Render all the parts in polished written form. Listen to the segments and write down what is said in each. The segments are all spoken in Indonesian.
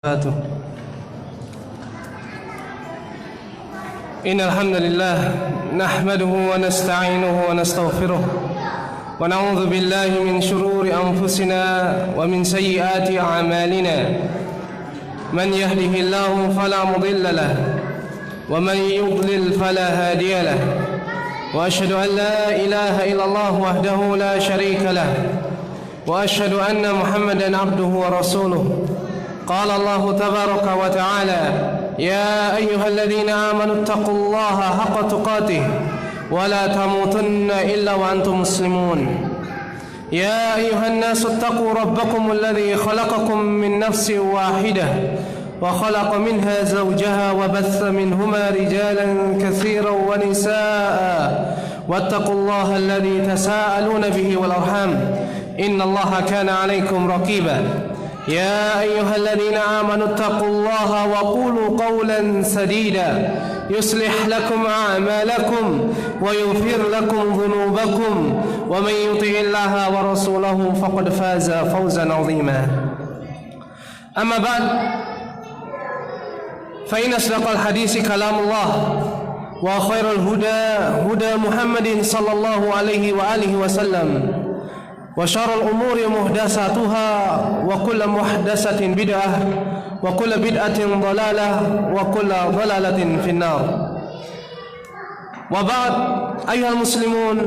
وبركاته. إن الحمد لله نحمده ونستعينه ونستغفره ونعوذ بالله من شرور أنفسنا ومن سيئات أعمالنا. من يهده الله فلا مضل له ومن يضلل فلا هادي له، وأشهد أن لا إله إلا الله وحده لا شريك له، وأشهد أن محمدا عبده ورسوله. قال الله تبارك وتعالى: يا أيها الذين آمنوا اتقوا الله حق تقاته ولا تموتن إلا وأنتم مسلمون. يا أيها الناس اتقوا ربكم الذي خلقكم من نفس واحدة وخلق منها زوجها وبث منهما رجالا كثيرا ونساء واتقوا الله الذي تساءلون به والأرحام إن الله كان عليكم رقيبا. يا أيها الذين آمنوا اتقوا الله وقولوا قولا سديدا يصلح لكم أعمالكم ويغفر لكم ذنوبكم ومن يطع الله ورسوله فقد فاز فوزا عظيما. أما بعد، فإن أصدق الحديث كلام الله، وخير الهدى هدى محمد صلى الله عليه وآله وسلم، وشر الأمور محدثاتها وكل محدثة بدعة وكل بدعة ضلالة وكل ضلالة في النار. وبعد، أيها المسلمون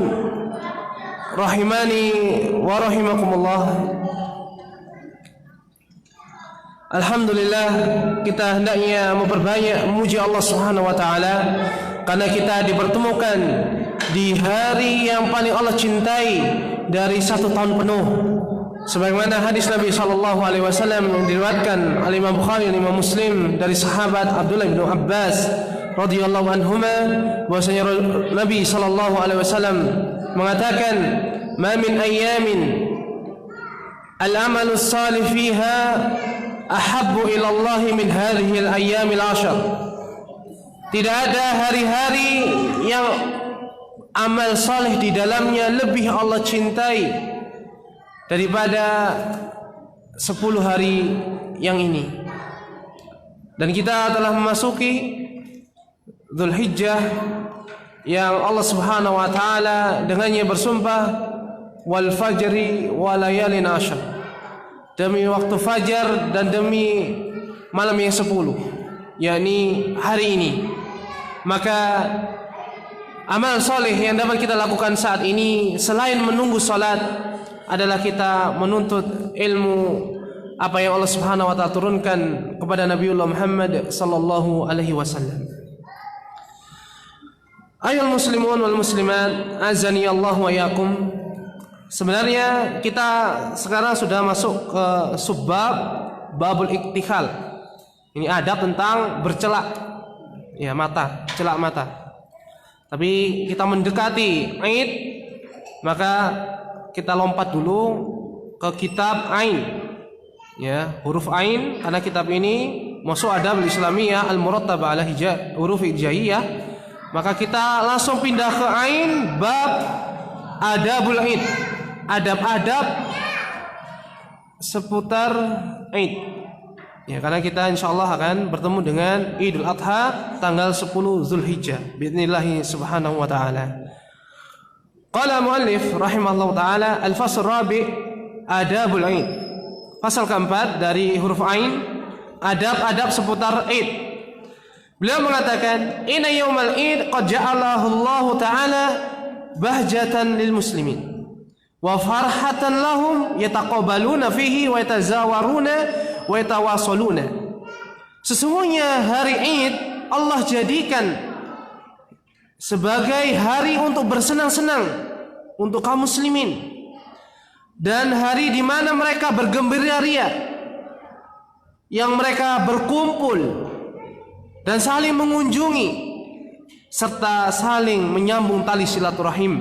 rahimani wa rahimakumullah. Alhamdulillah, kita hendaknya memperbanyak memuji Allah Subhanahu wa taala karena kita dipertemukan di hari yang paling Allah cintai dari 1 tahun penuh, sebagaimana hadis Nabi sallallahu alaihi wasallam yang diriwayatkan oleh Imam Bukhari dan Imam Muslim dari sahabat Abdullah bin Abbas radhiyallahu anhuma, bahwasanya Nabi sallallahu alaihi wasallam mengatakan, "Ma min ayyamin al-amalu salih fiha ahabbu ila Allah min hadhihi al-ayyamil 'ashr." Tidak ada hari-hari yang amal saleh di dalamnya lebih Allah cintai daripada 10 hari yang ini. Dan kita telah memasuki Dzulhijjah yang Allah Subhanahu wa taala dengannya bersumpah, wal fajri wa layalin ashr, demi waktu fajar dan demi malam yang 10, yakni hari ini. Maka amal soleh yang dapat kita lakukan saat ini selain menunggu salat adalah kita menuntut ilmu apa yang Allah Subhanahu wa taala turunkan kepada Nabiullah Muhammad sallallahu alaihi wasallam. Ayol muslimun wal muslimat, azani Allah wa yakum. Sebenarnya kita sekarang sudah masuk ke subbab babul iktihal. Ini adab tentang bercelak ya mata, celak mata. Tapi kita mendekati Aid, maka kita lompat dulu ke kitab Ain. Ya, huruf Ain, karena kitab ini masuk adab Islamiyah al-murattabah ala huruf hijaiyah. Maka kita langsung pindah ke Ain, bab adabul Aid, adab-adab seputar Aid. Ya, karena kita insyaallah akan bertemu dengan Idul Adha tanggal 10 Dzulhijjah biidznillah subhanahu wa taala. Qala muallif rahimahullah taala, al-fasl rabi' adabul Aid. Pasal keempat dari huruf Ain, adab-adab seputar Aid. Beliau mengatakan, inna yaumal Id qad ja'alahu Allah taala bahjatan lil muslimin wa farhatan lahum yataqabbaluna fihi wa yatazawaruna wa yatawasaluna. Sesungguhnya hari Id Allah jadikan sebagai hari untuk bersenang-senang untuk kaum muslimin, dan hari di mana mereka bergembira ria, yang mereka berkumpul dan saling mengunjungi serta saling menyambung tali silaturahim.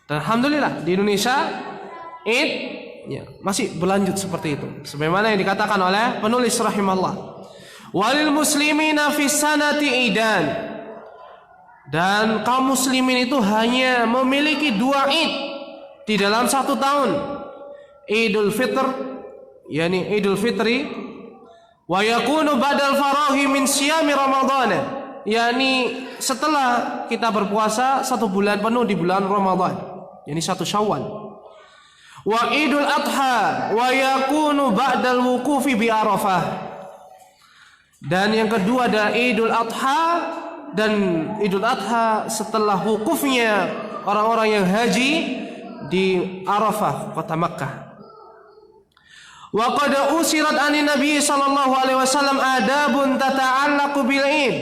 Dan alhamdulillah di Indonesia Id ya, masih berlanjut seperti itu, sebagaimana yang dikatakan oleh penulis rahimahullah, walil muslimina fis sanati idan, dan kaum muslimin itu hanya memiliki 2 Id di dalam 1 tahun. Idul Fitr, yakni Idul Fitri Wa yakunu ba'dal farahi min siyami Ramadan, yakni setelah kita berpuasa 1 bulan penuh di bulan Ramadan, yakni 1 Syawal. Wa Idul Adha wa yakunu ba'dal wuqufi bi Arafah. Dan yang kedua adalah Idul Adha, dan Idul Adha setelah wukufnya orang-orang yang haji di Arafah, kota Makkah. Wa qad usirat anin Nabi sallallahu alaihi wasallam adabun tata'allaqu bil Id.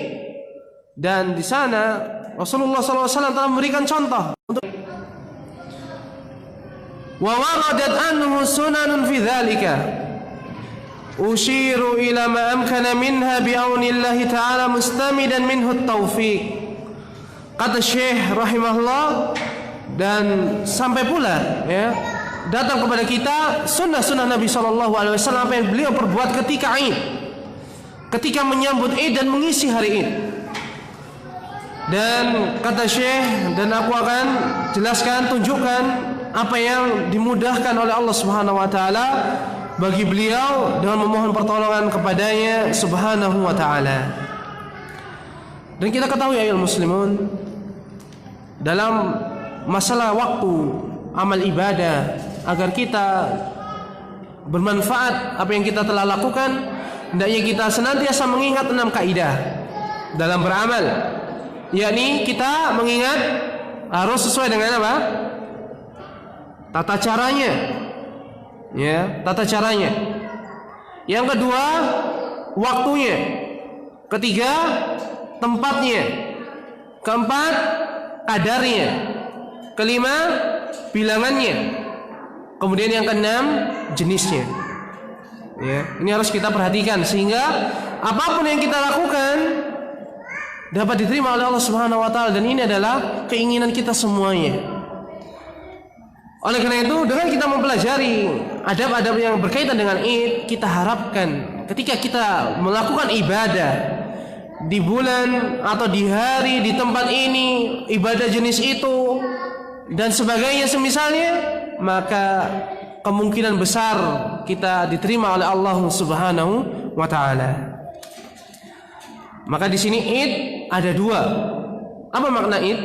Dan di sana Rasulullah sallallahu alaihi wasallam telah memberikan contoh untuk wa waradat anhu sunanun fi dzalika. Ushiru ila ma amkana minha bi aunillahi ta'ala mustamidan minhu at-taufiq. Kata Syekh rahimahullah, dan sampai pula ya datang kepada kita sunnah-sunnah Nabi sallallahu alaihi wasallam apa yang beliau perbuat ketika Id, ketika menyambut Id dan mengisi hari Id. Dan kata Syekh, dan aku akan jelaskan, tunjukkan apa yang dimudahkan oleh Allah Subhanahu wa taala bagi beliau dengan memohon pertolongan kepadanya Subhanahu wa taala. Dan kita ketahui ayol muslimun, dalam masalah waktu amal ibadah, agar kita bermanfaat apa yang kita telah lakukan, hendaknya kita senantiasa mengingat 6 kaidah dalam beramal. Yakni kita mengingat harus sesuai dengan apa? Tata caranya. Ya, tata caranya. Yang kedua, waktunya. Ketiga, tempatnya. Keempat, kadarnya. Kelima, bilangannya. Kemudian yang keenam, jenisnya. Ya, ini harus kita perhatikan sehingga apapun yang kita lakukan dapat diterima oleh Allah Subhanahu wa taala, dan ini adalah keinginan kita semuanya. Oleh karena itu, dengan kita mempelajari adab-adab yang berkaitan dengan Id, kita harapkan ketika kita melakukan ibadah di bulan atau di hari, di tempat ini, ibadah jenis itu dan sebagainya semisalnya, maka kemungkinan besar kita diterima oleh Allah Subhanahu wa taala. Maka di sini Id ada 2. Apa makna Id?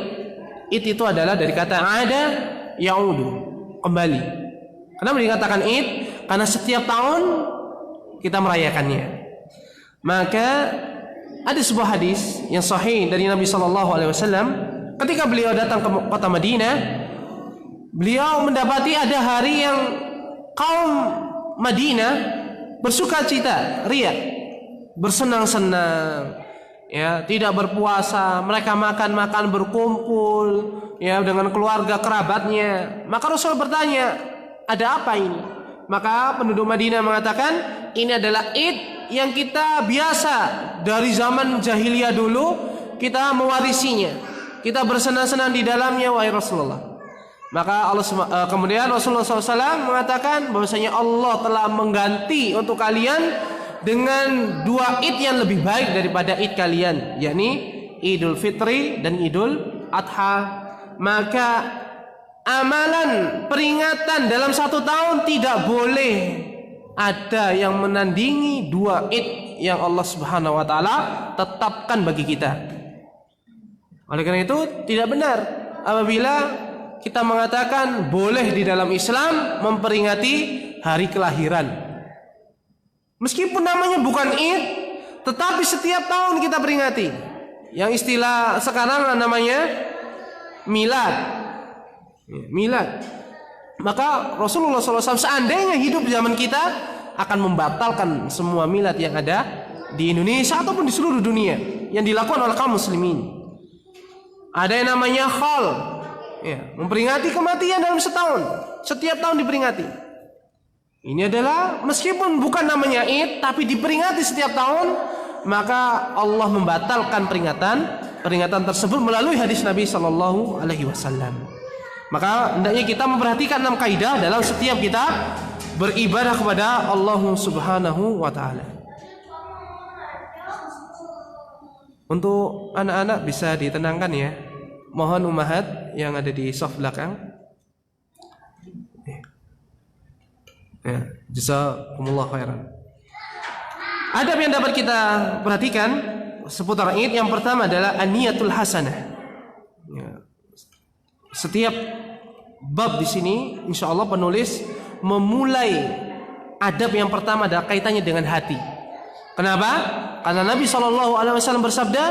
Id itu adalah dari kata ada yaudu, kembali. Kenapa dikatakan Id? Karena setiap tahun kita merayakannya. Maka ada sebuah hadis yang sahih dari Nabi sallallahu alaihi wasallam, ketika beliau datang ke kota Madinah, beliau mendapati ada hari yang kaum Madinah bersukacita, riya, bersenang-senang, ya, tidak berpuasa, mereka makan-makan berkumpul, ya, dengan keluarga kerabatnya. Maka Rasul bertanya, ada apa ini? Maka penduduk Madinah mengatakan, ini adalah Id yang kita biasa dari zaman jahiliyah dulu, kita mewarisinya, kita bersenang-senang di dalamnya, wahai Rasulullah. Maka kemudian Rasulullah SAW mengatakan bahwasanya Allah telah mengganti untuk kalian dengan 2 Id yang lebih baik daripada Id kalian, yakni Idul Fitri dan Idul Adha. Maka amalan peringatan dalam 1 tahun tidak boleh ada yang menandingi 2 Id yang Allah Subhanahu wa taala tetapkan bagi kita. Oleh karena itu tidak benar apabila kita mengatakan boleh di dalam Islam memperingati hari kelahiran. Meskipun namanya bukan Id, tetapi setiap tahun kita peringati. Yang istilah sekarang namanya milad. Milad. Maka Rasulullah SAW seandainya hidup di zaman kita akan membatalkan semua milad yang ada di Indonesia ataupun di seluruh dunia yang dilakukan oleh kaum muslimin. Ada yang namanya khol, ya, memperingati kematian dalam setahun, setiap tahun diperingati. Ini adalah meskipun bukan namanya Id, tapi diperingati setiap tahun, maka Allah membatalkan peringatan tersebut melalui hadis Nabi Sallallahu Alaihi Wasallam. Maka hendaknya kita memperhatikan 6 kaidah dalam setiap kita beribadah kepada Allah Subhanahu wa taala. Untuk anak-anak bisa ditenangkan ya. Mohon ummahat yang ada di soft belakang. Ya, jazakumullah khairan. adab yang dapat kita perhatikan seputar Id yang pertama adalah an-niyatul hasanah. Ya. Setiap bab di sini insyaallah penulis memulai adab yang pertama adalah kaitannya dengan hati. Kenapa? Karena Nabi SAW bersabda,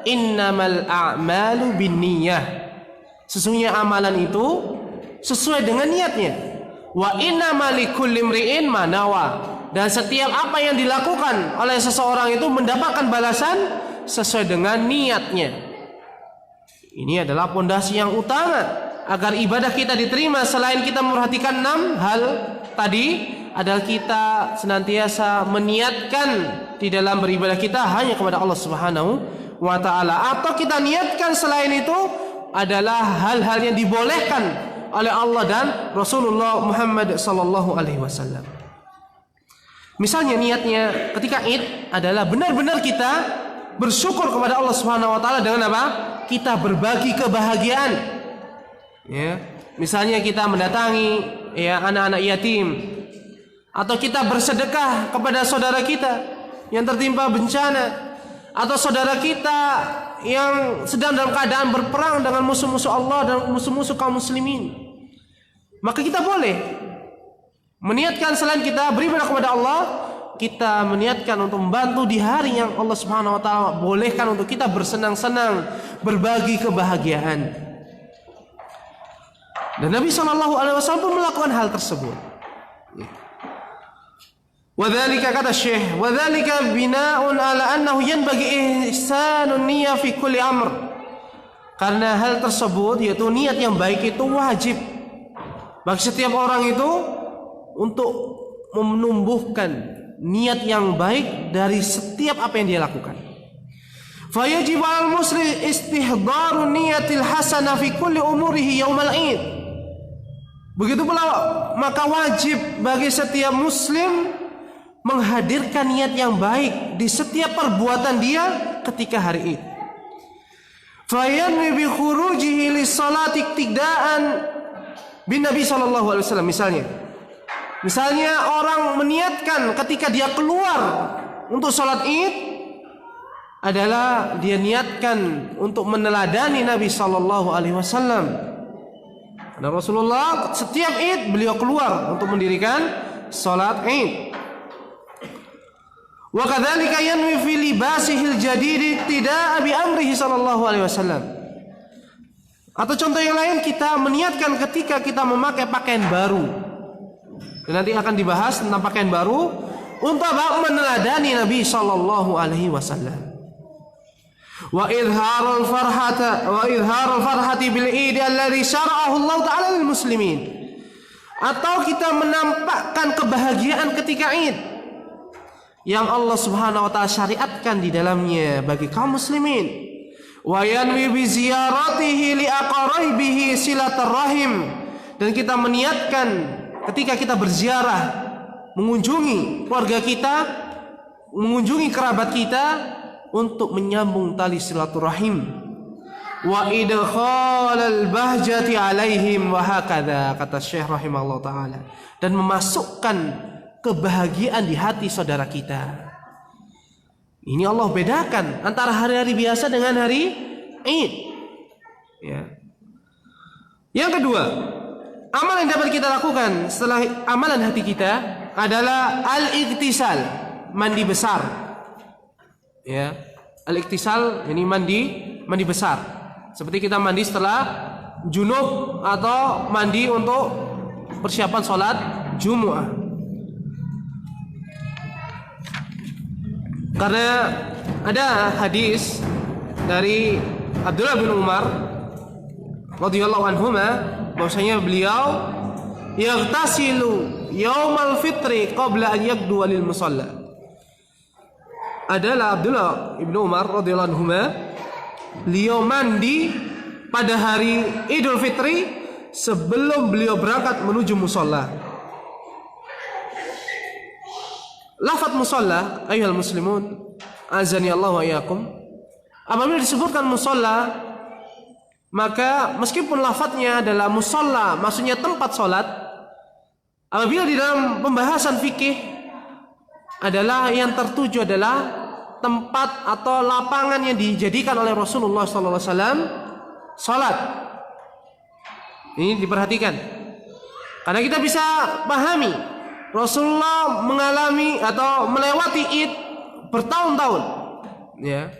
innamal a'malu binniyah. Sesungguhnya amalan itu sesuai dengan niatnya. Wa innamal likulli imri'in ma nawa. Dan setiap apa yang dilakukan oleh seseorang itu mendapatkan balasan sesuai dengan niatnya. Ini adalah pondasi yang utama agar ibadah kita diterima. Selain kita memperhatikan 6 hal tadi, adalah kita senantiasa meniatkan di dalam beribadah kita hanya kepada Allah Subhanahu wa taala, atau kita niatkan selain itu adalah hal-hal yang dibolehkan oleh Allah dan Rasulullah Muhammad sallallahu alaihi wasallam. Misalnya niatnya ketika Id adalah benar-benar kita bersyukur kepada Allah Subhanahu wa taala dengan apa? Kita berbagi kebahagiaan. Ya, misalnya kita mendatangi ya anak-anak yatim, atau kita bersedekah kepada saudara kita yang tertimpa bencana, atau saudara kita yang sedang dalam keadaan berperang dengan musuh-musuh Allah dan musuh-musuh kaum muslimin. Maka kita boleh meniatkan selain kita beribadah kepada Allah, kita meniatkan untuk membantu di hari yang Allah Subhanahu wa taala bolehkan untuk kita bersenang-senang, berbagi kebahagiaan. Dan Nabi sallallahu alaihi wasallam pun melakukan hal tersebut. Wadzalika kata Syekh, wadzalika bina'un ala annahu yanbaghi ihsanun niyyah fi kulli amr. Karena hal tersebut yaitu niat yang baik itu wajib bagi setiap orang itu untuk menumbuhkan niat yang baik dari setiap apa yang dia lakukan. Fayajib 'alal muslim istihdarun niyatil hasanah fi kulli umurihi yaumal Id. Begitu pula maka wajib bagi setiap muslim menghadirkan niat yang baik di setiap perbuatan dia ketika hari Id. Fayanwi bi khurujihi lis-salati iktidaan bin Nabi sallallahu alaihi wasallam. Misalnya orang meniatkan ketika dia keluar untuk salat Id adalah dia niatkan untuk meneladani Nabi sallallahu alaihi wasallam. Karena Rasulullah setiap Id beliau keluar untuk mendirikan salat Id. Wa kadzalika yanwi fi libasihil jadid tidak bi amrihi sallallahu alaihi wasallam. Atau contoh yang lain, kita meniatkan ketika kita memakai pakaian baru. Dan nanti akan dibahas tentang pakaian baru untuk meneladani Nabi sallallahu alaihi wasallam. Wa idharul farhati bil Id alladhi syara'ahu Allah taala lil muslimin. Atau kita menampakkan kebahagiaan ketika Id yang Allah Subhanahu wa taala syariatkan di dalamnya bagi kaum muslimin. Wa yanwi bi ziyaratihi li aqaribihi silaturrahim. Dan kita meniatkan ketika kita berziarah, mengunjungi keluarga kita, mengunjungi kerabat kita untuk menyambung tali silaturahim. Wa idkhalal bahjati alaihim wa hakadha, kata Syekh rahimahullah taala, dan memasukkan kebahagiaan di hati saudara kita. Ini Allah bedakan antara hari-hari biasa dengan hari Id. Ya. Yang kedua, amalan yang dapat kita lakukan setelah amalan hati kita adalah al-iktisal, mandi besar. Ya, al-iktisal ini mandi besar. Seperti kita mandi setelah junub atau mandi untuk persiapan sholat Jumu'ah. Karena ada hadis dari Abdullah bin Umar radhiyallahu anhuma bahwasanya beliau yaghtasilu yaumal fitri qabla an yaqdu lil musalla. Adalah Abdullah bin Umar radhiyallahu anhuma, beliau mandi pada hari Idul Fitri sebelum beliau berangkat menuju musalla. Lafaz musalla ayyuhal muslimun azani Allah wa iyyakum, apabila disebutkan musalla maka meskipun lafaznya adalah musalla maksudnya tempat salat, apabila di dalam pembahasan fikih adalah yang tertuju adalah tempat atau lapangan yang dijadikan oleh Rasulullah SAW salat. Ini diperhatikan. Karena kita bisa pahami Rasulullah mengalami atau melewati Id bertahun-tahun, ya,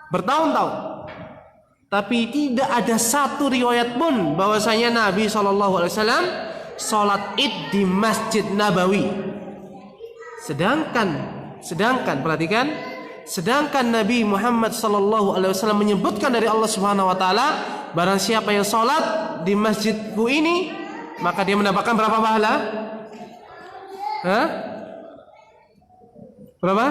bertahun-tahun. Tapi tidak ada satu riwayat pun bahwasanya Nabi SAW salat Id di Masjid Nabawi. Sedangkan perhatikan, sedangkan Nabi Muhammad SAW menyebutkan dari Allah Subhanahu Wa Taala, barang siapa yang salat di masjidku ini, maka dia mendapatkan berapa pahala? Hah? Berapa?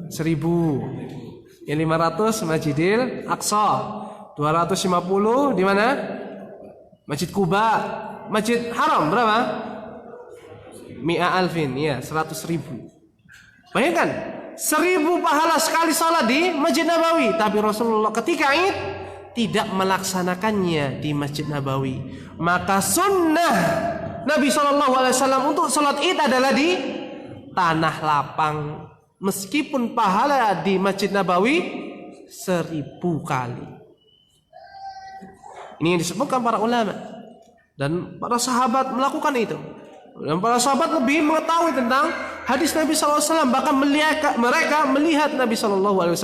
1.000. Yang 500 Masjidil Aqsa, 250 di mana? Masjid Kuba. Masjid Haram berapa? Mi'a alfin, ya 100.000. Bayangkan 1.000 pahala sekali salat di Masjid Nabawi. Tapi Rasulullah ketika Id tidak melaksanakannya di Masjid Nabawi. Maka sunnah Nabi SAW untuk salat Id adalah di tanah lapang. Meskipun pahala di Masjid Nabawi 1.000 kali. Ini yang disebutkan para ulama. Dan para sahabat melakukan itu. Dan para sahabat lebih mengetahui tentang hadis Nabi SAW. Bahkan mereka melihat Nabi SAW,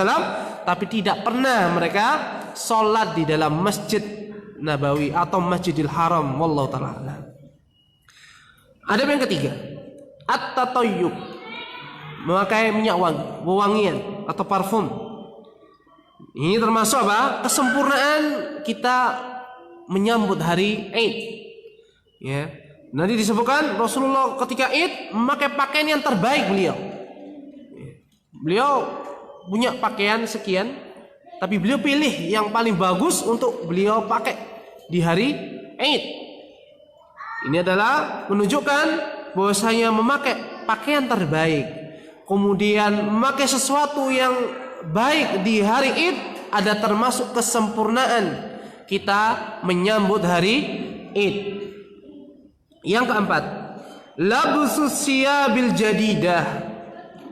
tapi tidak pernah mereka sholat di dalam Masjid Nabawi atau Masjidil Haram. Wallahu ta'ala. Adab yang ketiga, at-tatayyub, memakai minyak wangi, wewangian atau parfum. Ini termasuk apa? Kesempurnaan kita menyambut hari Id. Ya. Nanti disebutkan Rasulullah ketika Id memakai pakaian yang terbaik beliau. Beliau punya pakaian sekian, tapi beliau pilih yang paling bagus untuk beliau pakai di hari Id. Ini adalah menunjukkan bahwasanya memakai pakaian terbaik, kemudian memakai sesuatu yang baik di hari Id ada termasuk kesempurnaan kita menyambut hari Id. Yang keempat, labsus siyabil jadidah,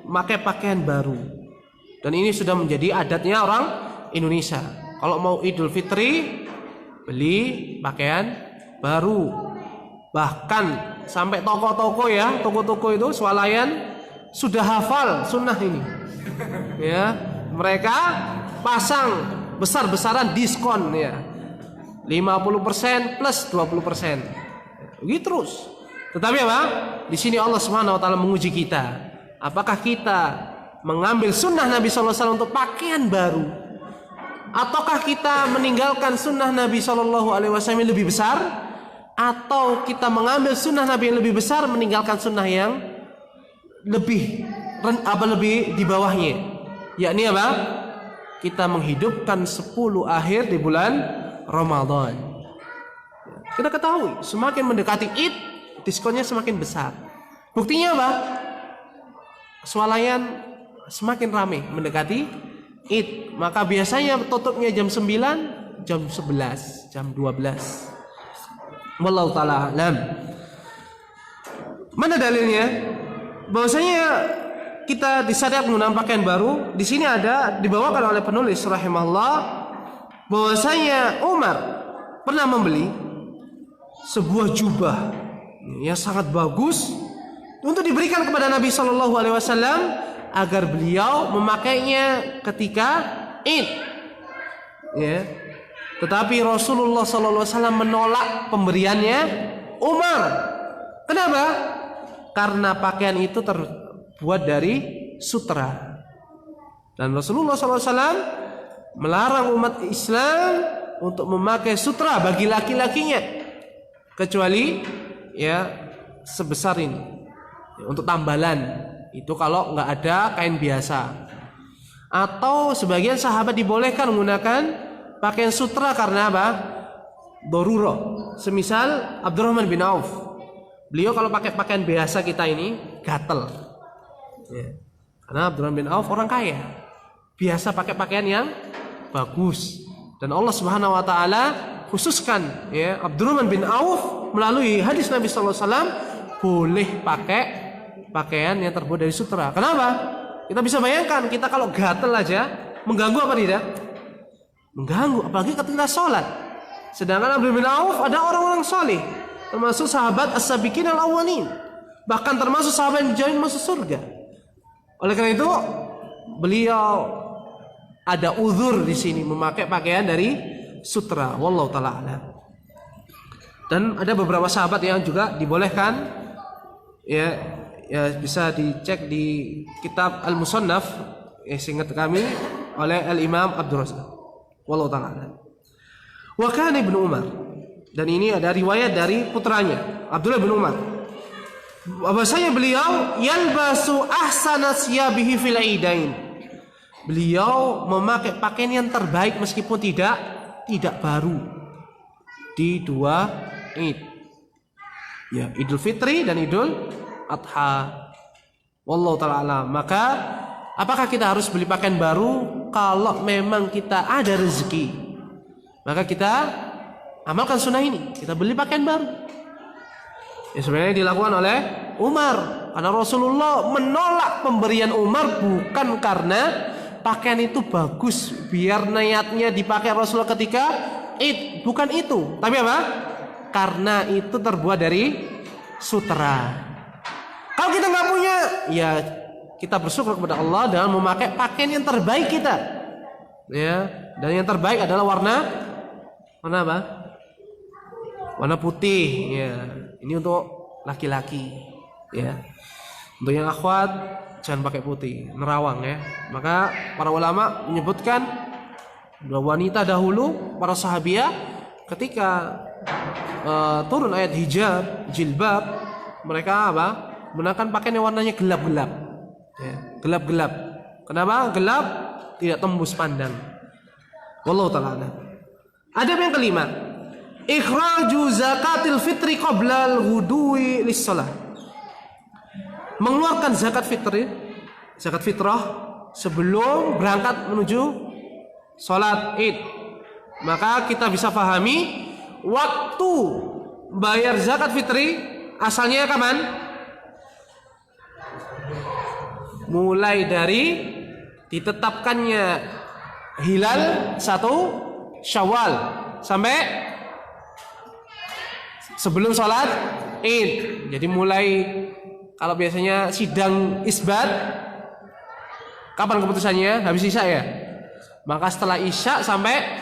pakai pakaian baru. Dan ini sudah menjadi adatnya orang Indonesia. Kalau mau Idul Fitri, beli pakaian baru. Bahkan sampai toko-toko ya, toko-toko itu swalayan sudah hafal sunnah ini. Ya, mereka pasang besar-besaran diskon ya. 50% plus 20%. Begitu terus. Tetapi apa? Di sini Allah Subhanahu wa taala menguji kita. Apakah kita mengambil sunnah Nabi SAW untuk pakaian baru, ataukah kita meninggalkan sunnah Nabi SAW yang lebih besar, atau kita mengambil sunnah Nabi yang lebih besar meninggalkan sunnah yang lebih di bawahnya, yakni apa? Kita menghidupkan 10 akhir di bulan Ramadan. Kita ketahui semakin mendekati Id diskonnya semakin besar. Buktinya apa? Swalayan semakin ramai mendekati Id. Maka biasanya tutupnya jam 9, jam 11, jam 12. Wallahu ta'ala alam. Mana dalilnya? Bahwasanya kita disyariat menggunakan pakaian baru. Di sini ada dibawakan oleh penulis rahimahullah bahwasanya Umar pernah membeli sebuah jubah yang sangat bagus untuk diberikan kepada Nabi SAW agar beliau memakainya ketika Id. Ya. Tetapi Rasulullah SAW menolak pemberiannya Umar. Kenapa? Karena pakaian itu terbuat dari sutra. Dan Rasulullah SAW melarang umat Islam untuk memakai sutra bagi laki-lakinya, kecuali ya sebesar ini ya, untuk tambalan itu kalau nggak ada kain biasa. Atau sebagian sahabat dibolehkan menggunakan pakaian sutra karena apa? Darurah. Semisal Abdurrahman bin Auf, beliau kalau pakai pakaian biasa kita ini gatel ya. Karena Abdurrahman bin Auf orang kaya, biasa pakai pakaian yang bagus. Dan Allah Subhanahu wa taala khususkan ya Abdurrahman bin Auf melalui hadis Nabi SAW boleh pakai pakaian yang terbuat dari sutra. Kenapa? Kita bisa bayangkan, kita kalau gatel aja mengganggu apa tidak? Mengganggu, apalagi ketika sholat. Sedangkan Abdullah bin Auf ada orang-orang soleh, termasuk sahabat as-sabiqin al-awwalin, bahkan termasuk sahabat yang dijamin masuk surga. Oleh karena itu, beliau ada uzur di sini memakai pakaian dari sutra. Wallahu taala alam. Dan ada beberapa sahabat yang juga dibolehkan, ya bisa dicek di kitab Al-Musannaf, seingat kami, oleh Al-Imam Abdul Razak. Wallahu taala alam. Wa kana Ibnu Umar, dan ini ada riwayat dari putranya Abdullah bin Umar, bahwasanya beliau yalbasu ahsana siyabihi fil aidain. Beliau memakai pakaian yang terbaik meskipun tidak baru di dua Id, ya Idul Fitri dan Idul Adha. Wallahu taala alam. Maka apakah kita harus beli pakaian baru? Kalau memang kita ada rezeki, maka kita amalkan sunnah ini, kita beli pakaian baru. Ya sebenarnya dilakukan oleh Umar, karena Rasulullah menolak pemberian Umar bukan karena pakaian itu bagus biar niatnya dipakai Rasulullah ketika Id, bukan itu, tapi apa? Karena itu terbuat dari sutra. Kalau kita nggak punya, ya kita bersyukur kepada Allah dengan memakai pakaian yang terbaik kita, ya. Dan yang terbaik adalah warna apa? Warna putih, ya. Ini untuk laki-laki, ya. Untuk yang akhwat jangan pakai putih, nerawang, ya. Maka para ulama menyebutkan bahwa wanita dahulu, para sahabiah, ketika turun ayat hijab, jilbab, mereka apa? Menggunakan pakaian yang warnanya gelap-gelap, ya, gelap-gelap. Kenapa? Gelap, tidak tembus pandang. Wallahu ta'ala. Adab yang kelima, ikhraju zakatil fitri qabla al-ghuduwi lis-shalah. Mengeluarkan zakat fitrah sebelum berangkat menuju sholat Id. Maka kita bisa pahami waktu bayar zakat fitri asalnya kapan? Mulai dari ditetapkannya hilal 1 Syawal sampai sebelum sholat Id. Jadi mulai, kalau biasanya sidang isbat, kapan keputusannya? Habis Isya, ya. Maka setelah Isya sampai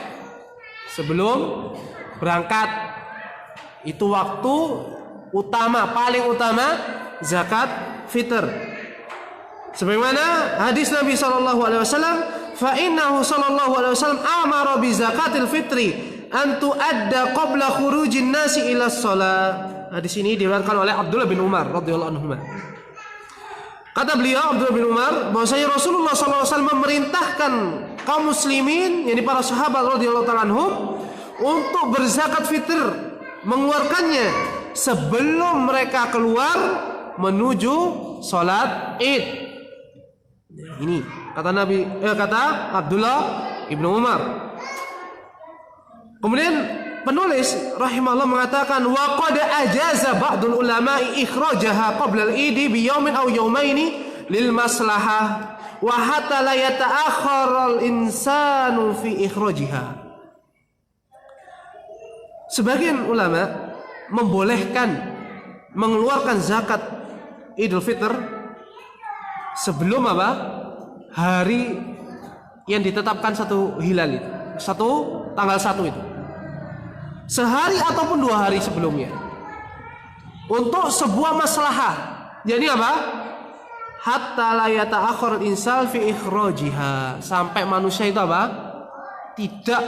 sebelum berangkat, itu waktu utama, paling utama zakat fitr. Sebagaimana hadis Nabi sallallahu alaihi wasallam, fa innahu sallallahu alaihi wasallam amara bi zakatil fitri an tuadda qabla khurujin nasi ila shalah. Hadis ini diriwayatkan oleh Abdullah bin Umar radhiyallahu anhu. Kata beliau, Abdullah bin Umar, bahwasanya Rasulullah sallallahu alaihi wasallam memerintahkan kaum muslimin, yakni para sahabat radhiyallahu ta'ala anhum, untuk berzakat fitr, mengeluarkannya sebelum mereka keluar menuju salat Id. Ini kata kata Abdullah ibnu Umar. Kemudian penulis rahimahullah mengatakan, wa qad ajaza ba'dul ulama'i ikhrajaha qabla al-Id bi yawmin aw yawmaini lil maslahah wa hatta la yata'akhkhar al-insanu fi ikhrajiha. Sebagian ulama membolehkan mengeluarkan zakat Idul Fitr sebelum apa? Hari yang ditetapkan satu hilal itu, tanggal 1 itu. Sehari ataupun 2 hari sebelumnya. Untuk sebuah maslahah. Jadi apa? Hatta la yata'akhkhar al-insan fi ikhrajiha. Sampai manusia itu apa? Tidak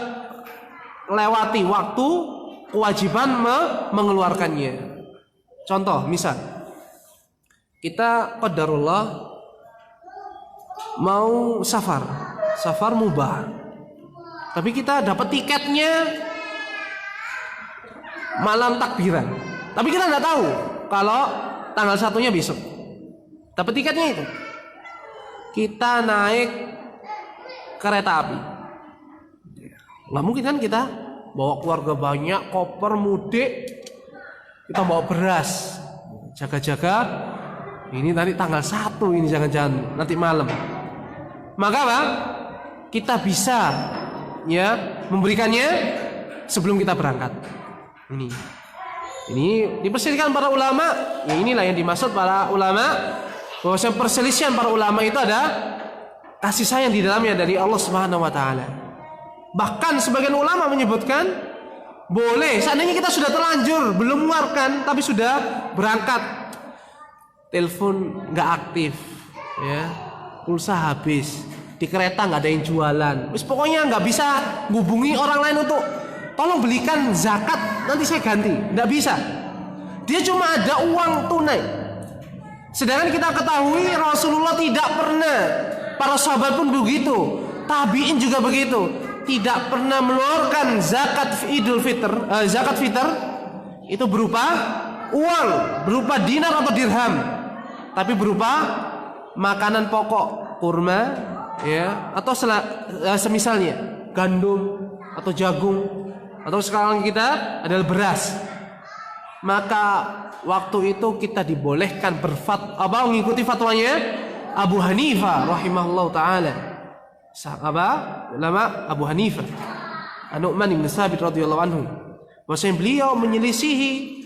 lewati waktu kewajiban mengeluarkannya. Contoh, misal kita qadarullah mau safar mubah, tapi kita dapat tiketnya malam takbiran, tapi kita nggak tahu kalau tanggal 1-nya besok. Dapat tiketnya itu, kita naik kereta api. Nggak mungkin kan kita bawa keluarga banyak, koper mudik, kita bawa beras, jaga-jaga Ini tadi tanggal 1 ini, jangan-jangan nanti malam. Maka apa? Kita bisa ya memberikannya sebelum kita berangkat. Ini diperselisihkan para ulama. Ya inilah yang dimaksud para ulama, bahwa perselisihan para ulama itu ada kasih sayang di dalamnya dari Allah Subhanahu wa taala. Bahkan sebagian ulama menyebutkan boleh seandainya kita sudah terlanjur belum mengeluarkan tapi sudah berangkat, telepon nggak aktif, ya, pulsa habis, di kereta nggak ada yang jualan, pokoknya nggak bisa hubungi orang lain untuk tolong belikan zakat, nanti saya ganti. Nggak bisa. Dia cuma ada uang tunai. Sedangkan kita ketahui Rasulullah tidak pernah, para sahabat pun begitu, tabiin juga begitu, tidak pernah mengeluarkan zakat Idul Fitr. Zakat fitr itu berupa uang, berupa dinar atau dirham, tapi berupa makanan pokok, kurma, ya, atau semisalnya gandum atau jagung, atau sekarang kita adalah beras. Maka waktu itu kita dibolehkan mengikuti fatwanya Abu Hanifah rahimahullah taala. Ulama Abu Hanifah, An-Nu'man bin Tsabit radhiyallahu anhu. Bahwasanya beliau menyelisihi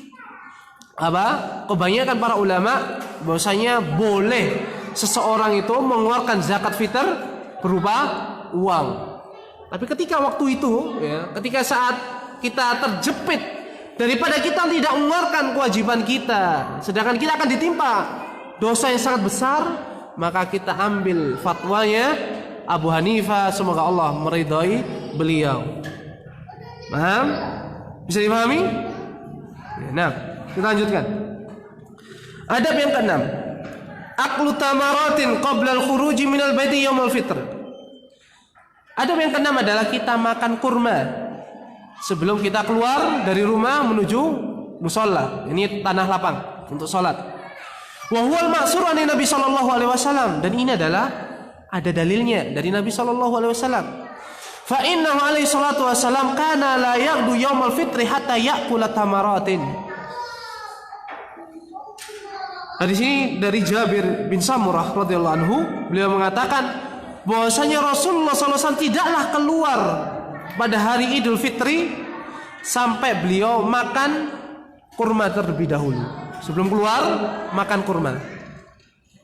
kebanyakan para ulama, bahwasanya boleh seseorang itu mengeluarkan zakat fitr berupa uang. Tapi ketika waktu itu, ya, ketika saat kita terjepit daripada kita tidak mengeluarkan kewajiban kita, sedangkan kita akan ditimpa dosa yang sangat besar, maka kita ambil fatwanya Abu Hanifah, semoga Allah meridhai beliau. Paham? Bisa dipahami? Nah, kita lanjutkan. Adab yang keenam, aklu tamaratin qabla al-khuruji minal baiti yaumul fitr. Adab yang keenam adalah kita makan kurma sebelum kita keluar dari rumah menuju musalla. Ini tanah lapang untuk sholat. Wa huwal ma'sur an Nabi sallallahu alaihi wasallam, dan ini adalah ada dalilnya dari Nabi sallallahu alaihi wasallam. Fa innahu alaihi salatu wasallam kana la yaqdu yaumal fitri hatta ya'kula tamaratin. Di sini dari Jabir bin Samurah radhiyallahu anhu, beliau mengatakan bahwasanya Rasulullah SAW tidaklah keluar pada hari Idul Fitri sampai beliau makan kurma terlebih dahulu. Sebelum keluar makan kurma.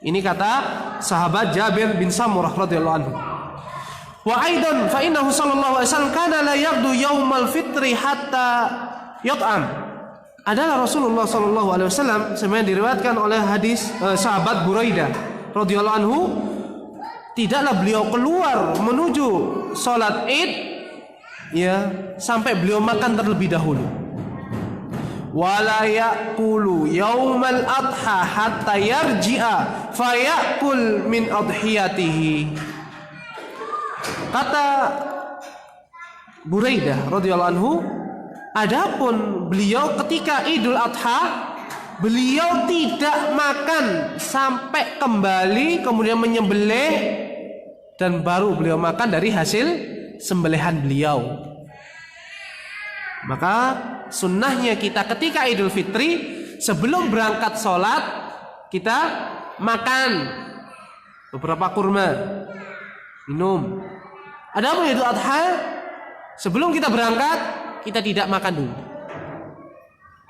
Ini kata sahabat Jabir bin Samurah radhiyallahu anhu. Wa aidan fa innahu sallallahu alaihi wasallam kana la yaqdu yaumal fitri hatta yut'am. Adalah Rasulullah sallallahu alaihi wasallam sebenarnya diriwayatkan oleh hadis sahabat Buraidah radhiyallahu anhu, tidaklah beliau keluar menuju salat Id ya sampai beliau makan terlebih dahulu. Wala yaqulu yaumal adha hatta yarji'a fayakul min adhiyatihi. Kata Buraidah radhiyallahu anhu, adapun beliau ketika Idul Adha beliau tidak makan sampai kembali kemudian menyembelih dan baru beliau makan dari hasil sembelihan beliau. Maka sunnahnya kita ketika Idul Fitri sebelum berangkat sholat kita makan beberapa kurma, minum. Adapun Idul Adha sebelum kita berangkat kita tidak makan dulu,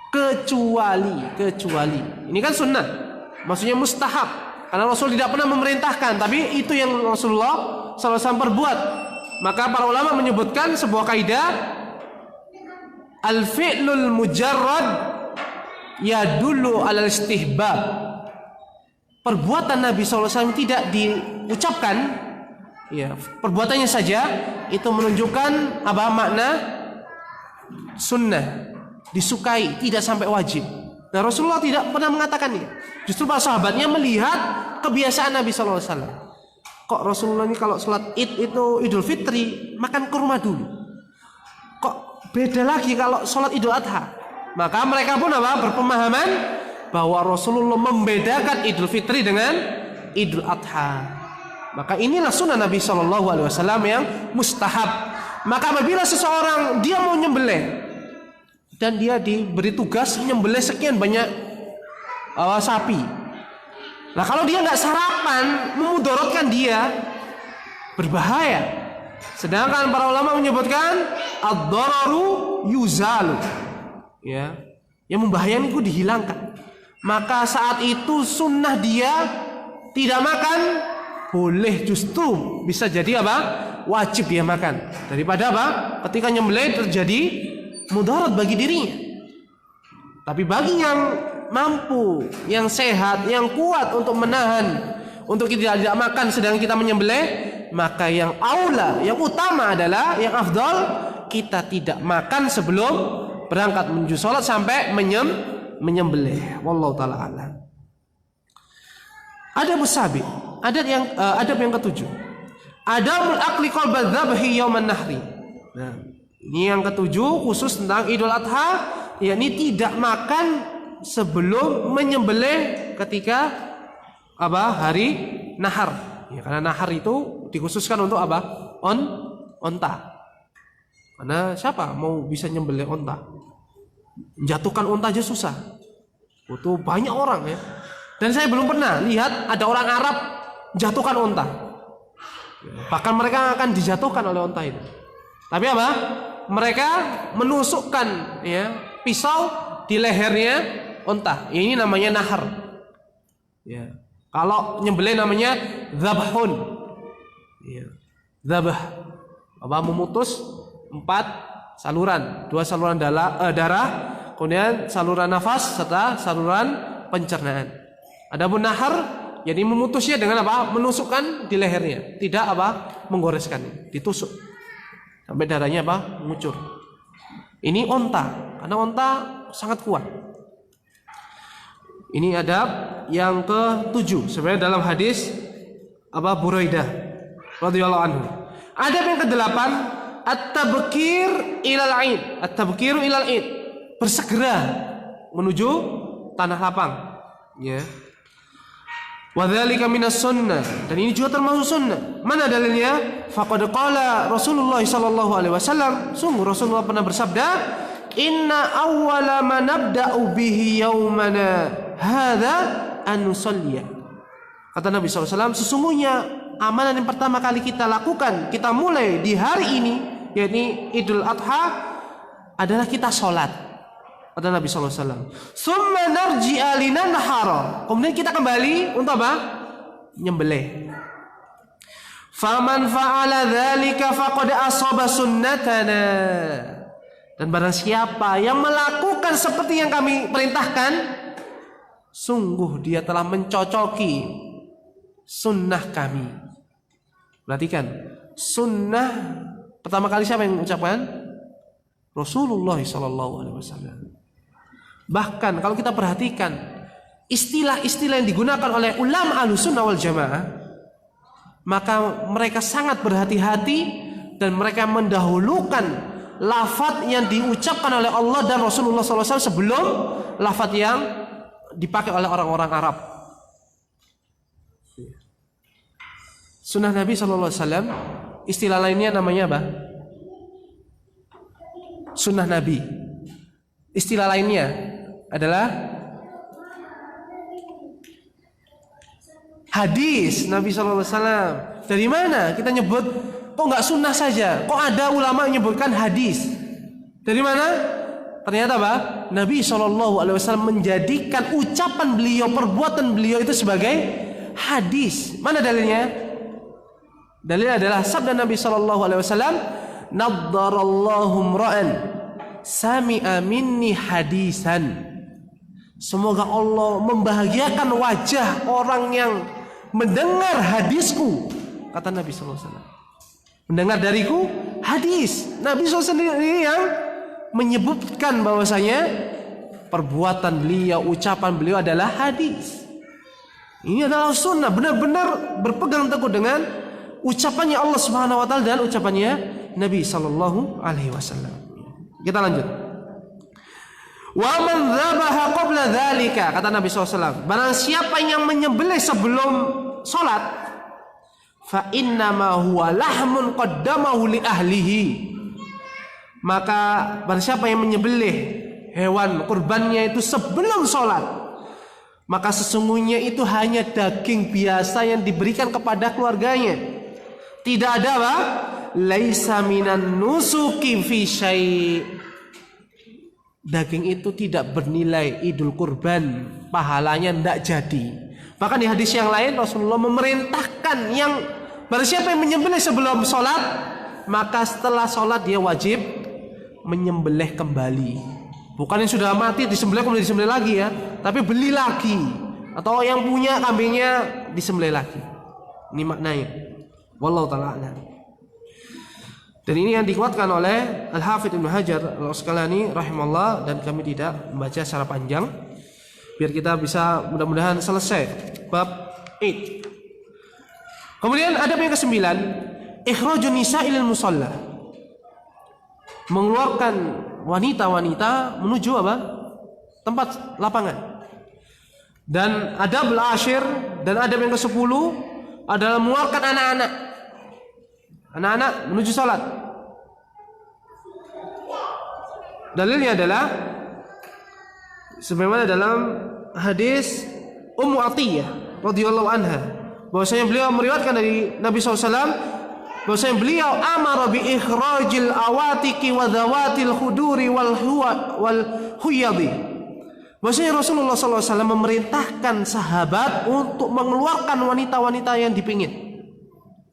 kecuali ini kan sunnah, maksudnya mustahab, karena Rasul tidak pernah memerintahkan, tapi itu yang Rasulullah SAW perbuat. Maka para ulama menyebutkan sebuah kaidah, al-fi'lul mujarrad yadullu alal istihbab. Perbuatan Nabi SAW tidak diucapkan, ya, perbuatannya saja itu menunjukkan apa makna sunnah, disukai, tidak sampai wajib. Nah, Rasulullah tidak pernah mengatakannya. Justru para sahabatnya melihat kebiasaan Nabi SAW. Kok Rasulullah ini kalau sholat Id itu Idul Fitri makan kurma dulu, kok beda lagi kalau sholat Idul Adha? Maka mereka pun berpemahaman bahwa Rasulullah membedakan Idul Fitri dengan Idul Adha. Maka inilah sunnah Nabi SAW yang mustahab. Maka apabila seseorang dia mau nyembelih dan dia diberi tugas nyembelih sekian banyak sapi, Nah kalau dia nggak sarapan, memudaratkan dia, berbahaya. Sedangkan para ulama menyebutkan ad-dararu yuzalu, ya, yang membahayakan itu dihilangkan. Maka saat itu sunnah dia tidak makan boleh, justru bisa jadi apa? Wajib dia makan. Daripada apa? Ketika nyembelih terjadi mudarat bagi dirinya. Tapi bagi yang mampu, yang sehat, yang kuat untuk menahan, untuk kita tidak makan sedang kita menyembelih, maka yang aula, yang utama adalah, yang afdal, kita tidak makan sebelum berangkat menuju sholat sampai menyembelih. Wallahu ta'ala a'lam. Adab sabi, adab yang ketujuh. Adabul akli qabla dzabhi yauman nahri. Nah, ini yang ketujuh khusus tentang Idul Adha, yakni tidak makan sebelum menyembelih ketika apa? Hari nahar. Ya, karena nahar itu dikhususkan untuk apa? Onta. Karena siapa mau bisa nyembelih onta? Jatuhkan onta aja susah. Butuh banyak orang ya. Dan saya belum pernah lihat ada orang Arab jatuhkan onta. Bahkan mereka akan dijatuhkan oleh onta itu. Tapi apa? Mereka menusukkan ya pisau di lehernya onta. Ini namanya nahar. Ya. Kalau nyembelih namanya dzabhun. Ya. Dzabh. Apa? Memutus 4 saluran, 2 saluran darah, kemudian saluran nafas serta saluran pencernaan. Adapun nahar, jadi memutusnya dengan apa? Menusukkan di lehernya, tidak apa? Menggoreskan, ditusuk sampai darahnya apa? Mengucur. Ini onta, karena onta sangat kuat. Ini adab yang ke-7 sebenarnya dalam hadis apa? Buraidah radhiyallahu anhu. Adab yang ke-8, at-tabkir ilal 'id. At-tabkiru ilal 'id. Bersegera menuju tanah lapang, ya. Wa dzalika minas sunnah, dan ini juga termasuk sunnah. Mana dalilnya? Faqad qala Rasulullah sallallahu alaihi wasallam, sungguh Rasulullah pernah bersabda, inna awwala ma nabda'u bihi yaumana hadza an nusalliya. Kata Nabi sallallahu alaihi wasallam, sesungguhnya amalan yang pertama kali kita lakukan, kita mulai di hari ini, yakni Idul Adha, adalah kita sholat. Kata Nabi sallallahu alaihi wasallam, "Tsumma narji'a linanhara." Kemudian kita kembali untuk apa? Nyembelih. Faman fa'ala dzalika faqad asaba sunnatana. Dan barang siapa yang melakukan seperti yang kami perintahkan, sungguh dia telah mencocoki sunnah kami. Perhatikan, sunnah pertama kali siapa yang mengucapkan? Rasulullah sallallahu alaihi wasallam. Bahkan kalau kita perhatikan istilah-istilah yang digunakan oleh ulama Ahlussunnah wal Jamaah, maka mereka sangat berhati-hati dan mereka mendahulukan lafaz yang diucapkan oleh Allah dan Rasulullah SAW sebelum lafaz yang dipakai oleh orang-orang Arab. Sunnah Nabi SAW, istilah lainnya namanya apa? Sunnah Nabi. Istilah lainnya adalah hadis Nabi SAW. Dari mana kita nyebut? Kok nggak sunnah saja? Kok ada ulama menyebutkan hadis? Dari mana? Ternyata apa? Nabi SAW menjadikan ucapan beliau, perbuatan beliau itu sebagai hadis. Mana dalilnya? Dalilnya adalah sabda Nabi SAW, "Naddarallahu imra'an sami'a minni hadisan." Semoga Allah membahagiakan wajah orang yang mendengar hadisku, kata Nabi SAW. Mendengar dariku hadis. Nabi SAW sendiri yang menyebutkan bahwasanya perbuatan beliau, ucapan beliau adalah hadis. Ini adalah sunnah, benar-benar berpegang teguh dengan ucapannya Allah Subhanahu wa taala dan ucapannya Nabi sallallahu alaihi wasallam. Kita lanjut. Wa man dzabaha qabla dzalika, kata Nabi SAW, barang siapa yang menyembelih sebelum salat, fa inna ma huwa lahmun qaddamahu li ahlihi, maka barang siapa yang menyembelih hewan kurbannya itu sebelum salat, maka sesungguhnya itu hanya daging biasa yang diberikan kepada keluarganya. Tidak ada apa? Laisa minan nusuki fi syai'. Daging itu tidak bernilai idul kurban, pahalanya tidak jadi. Bahkan di hadis yang lain Rasulullah memerintahkan yang barang siapa yang menyembelih sebelum sholat, maka setelah sholat dia wajib menyembelih kembali. Bukan yang sudah mati disembelih kemudian disembelih lagi ya, tapi beli lagi, atau yang punya kambingnya disembelih lagi. Ini maknanya. Wallahu ta'ala a'lam. Dan ini yang dikuatkan oleh Al-Hafidz Ibnu Hajar Al-Asqalani rahimahullah, dan kami tidak membaca secara panjang biar kita bisa mudah-mudahan selesai bab Id. Kemudian adab yang ke-9, ikhrajun nisa'il musalla. Mengeluarkan wanita-wanita menuju apa? Tempat lapangan. Dan adab al-ashir dan adab yang ke-10 adalah mengeluarkan anak-anak. Anak-anak menuju salat. Dalilnya adalah sebagaimana dalam hadis Ummu Atiyah radhiyallahu anha, bahwasanya beliau meriwayatkan dari Nabi SAW, bahwasanya beliau amara bi ikhrajil awatiki wa dhawatil khuduri wal huyadi. Bahwasanya Rasulullah SAW memerintahkan sahabat untuk mengeluarkan wanita-wanita yang dipingin.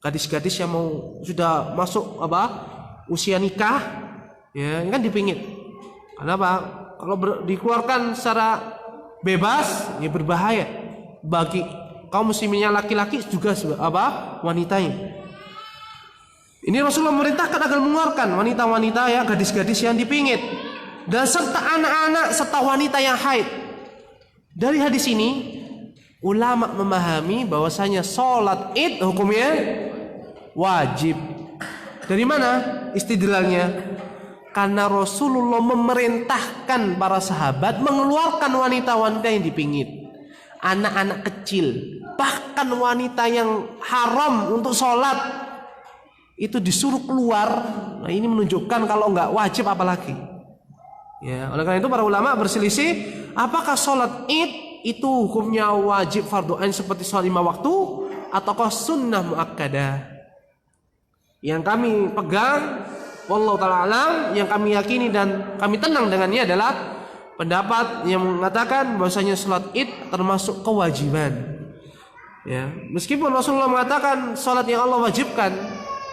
Gadis-gadis yang mau sudah masuk usia nikah, ya kan dipingit. Kenapa? Kalau dikeluarkan secara bebas, ya berbahaya bagi kaum muslimin yang laki-laki juga wanitanya. Ini Rasulullah memerintahkan agar mengeluarkan wanita-wanita ya, gadis-gadis yang dipingit, dan serta anak-anak serta wanita yang haid. Dari hadis ini ulama memahami bahwasanya sholat Id hukumnya wajib. Dari mana istidlalnya? Karena Rasulullah memerintahkan para sahabat mengeluarkan wanita-wanita yang dipingit, anak-anak kecil, bahkan wanita yang haram untuk sholat itu disuruh keluar. Nah, ini menunjukkan kalau nggak wajib apalagi. Ya, oleh karena itu para ulama berselisih apakah sholat Id itu hukumnya wajib fardhu ain seperti sholat 5 waktu ataukah sunnah muakkadah. Yang kami pegang, wallahu ta'ala alam, yang kami yakini dan kami tenang dengannya adalah pendapat yang mengatakan bahwasanya sholat Id termasuk kewajiban. Ya, meskipun Rasulullah mengatakan sholat yang Allah wajibkan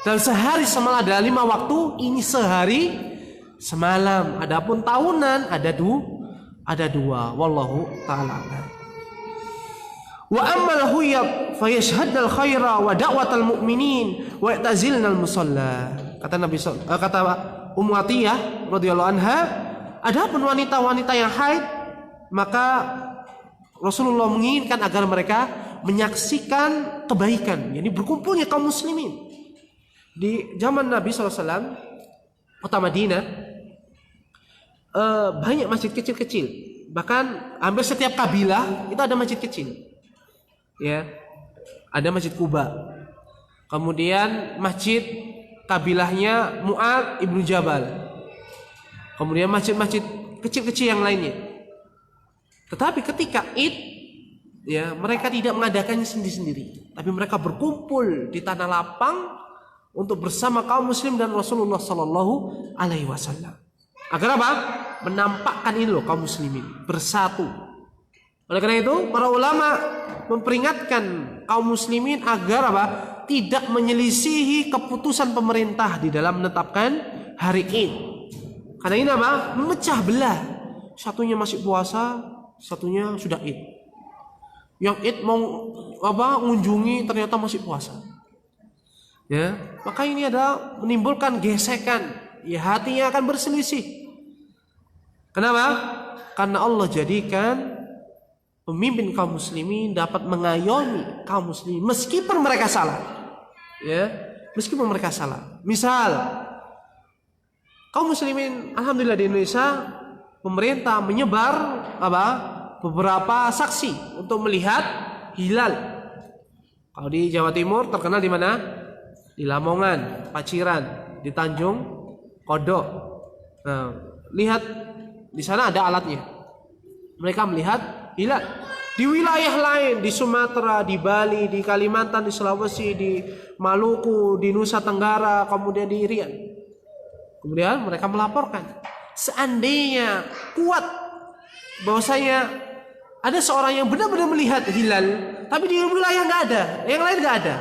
dan sehari semalam ada 5 waktu, ini sehari semalam. Adapun tahunan ada 2. Wallahu ta'ala alam. Wa ammal huyab fayashhadul khaira wa da'watal mu'minin wa ya'tazilnal musalla. Kata Ummu Atiyah radhiyallahu anha, adapun wanita-wanita yang haid, maka Rasulullah menginginkan agar mereka menyaksikan kebaikan, yakni berkumpulnya kaum muslimin. Di zaman Nabi SAW, kota Madinah, banyak masjid kecil-kecil. Bahkan hampir setiap kabilah itu ada masjid kecil. Ya, ada Masjid Quba. Kemudian masjid kabilahnya Mu'ad ibnu Jabal. Kemudian masjid-masjid kecil-kecil yang lainnya. Tetapi ketika Id, ya, mereka tidak mengadakannya sendiri-sendiri, tapi mereka berkumpul di tanah lapang untuk bersama kaum muslim dan Rasulullah sallallahu alaihi wasallam. Agar apa? Menampakkan ini loh kaum muslimin bersatu. Oleh karena itu, para ulama memperingatkan kaum muslimin agar apa? Tidak menyelisihi keputusan pemerintah di dalam menetapkan hari Id. Karena ini apa? Memecah belah. Satunya masih puasa, satunya sudah Id. Yang Id mau mengunjungi ternyata masih puasa. Ya, maka ini ada menimbulkan gesekan. Ya, hatinya akan berselisih. Kenapa? Karena Allah jadikan pemimpin kaum muslimin dapat mengayomi kaum muslimin meskipun mereka salah. Ya, meskipun mereka salah. Misal kaum muslimin alhamdulillah di Indonesia pemerintah menyebar beberapa saksi untuk melihat hilal. Kalau di Jawa Timur terkenal di mana? Di Lamongan, Paciran, di Tanjung Kodok. Nah, lihat di sana ada alatnya. Mereka melihat hilal. Di wilayah lain, di Sumatera, di Bali, di Kalimantan, di Sulawesi, di Maluku, di Nusa Tenggara, kemudian di Irian. Kemudian mereka melaporkan, seandainya kuat bahwasanya ada seorang yang benar-benar melihat hilal, tapi di wilayah nggak ada, yang lain nggak ada,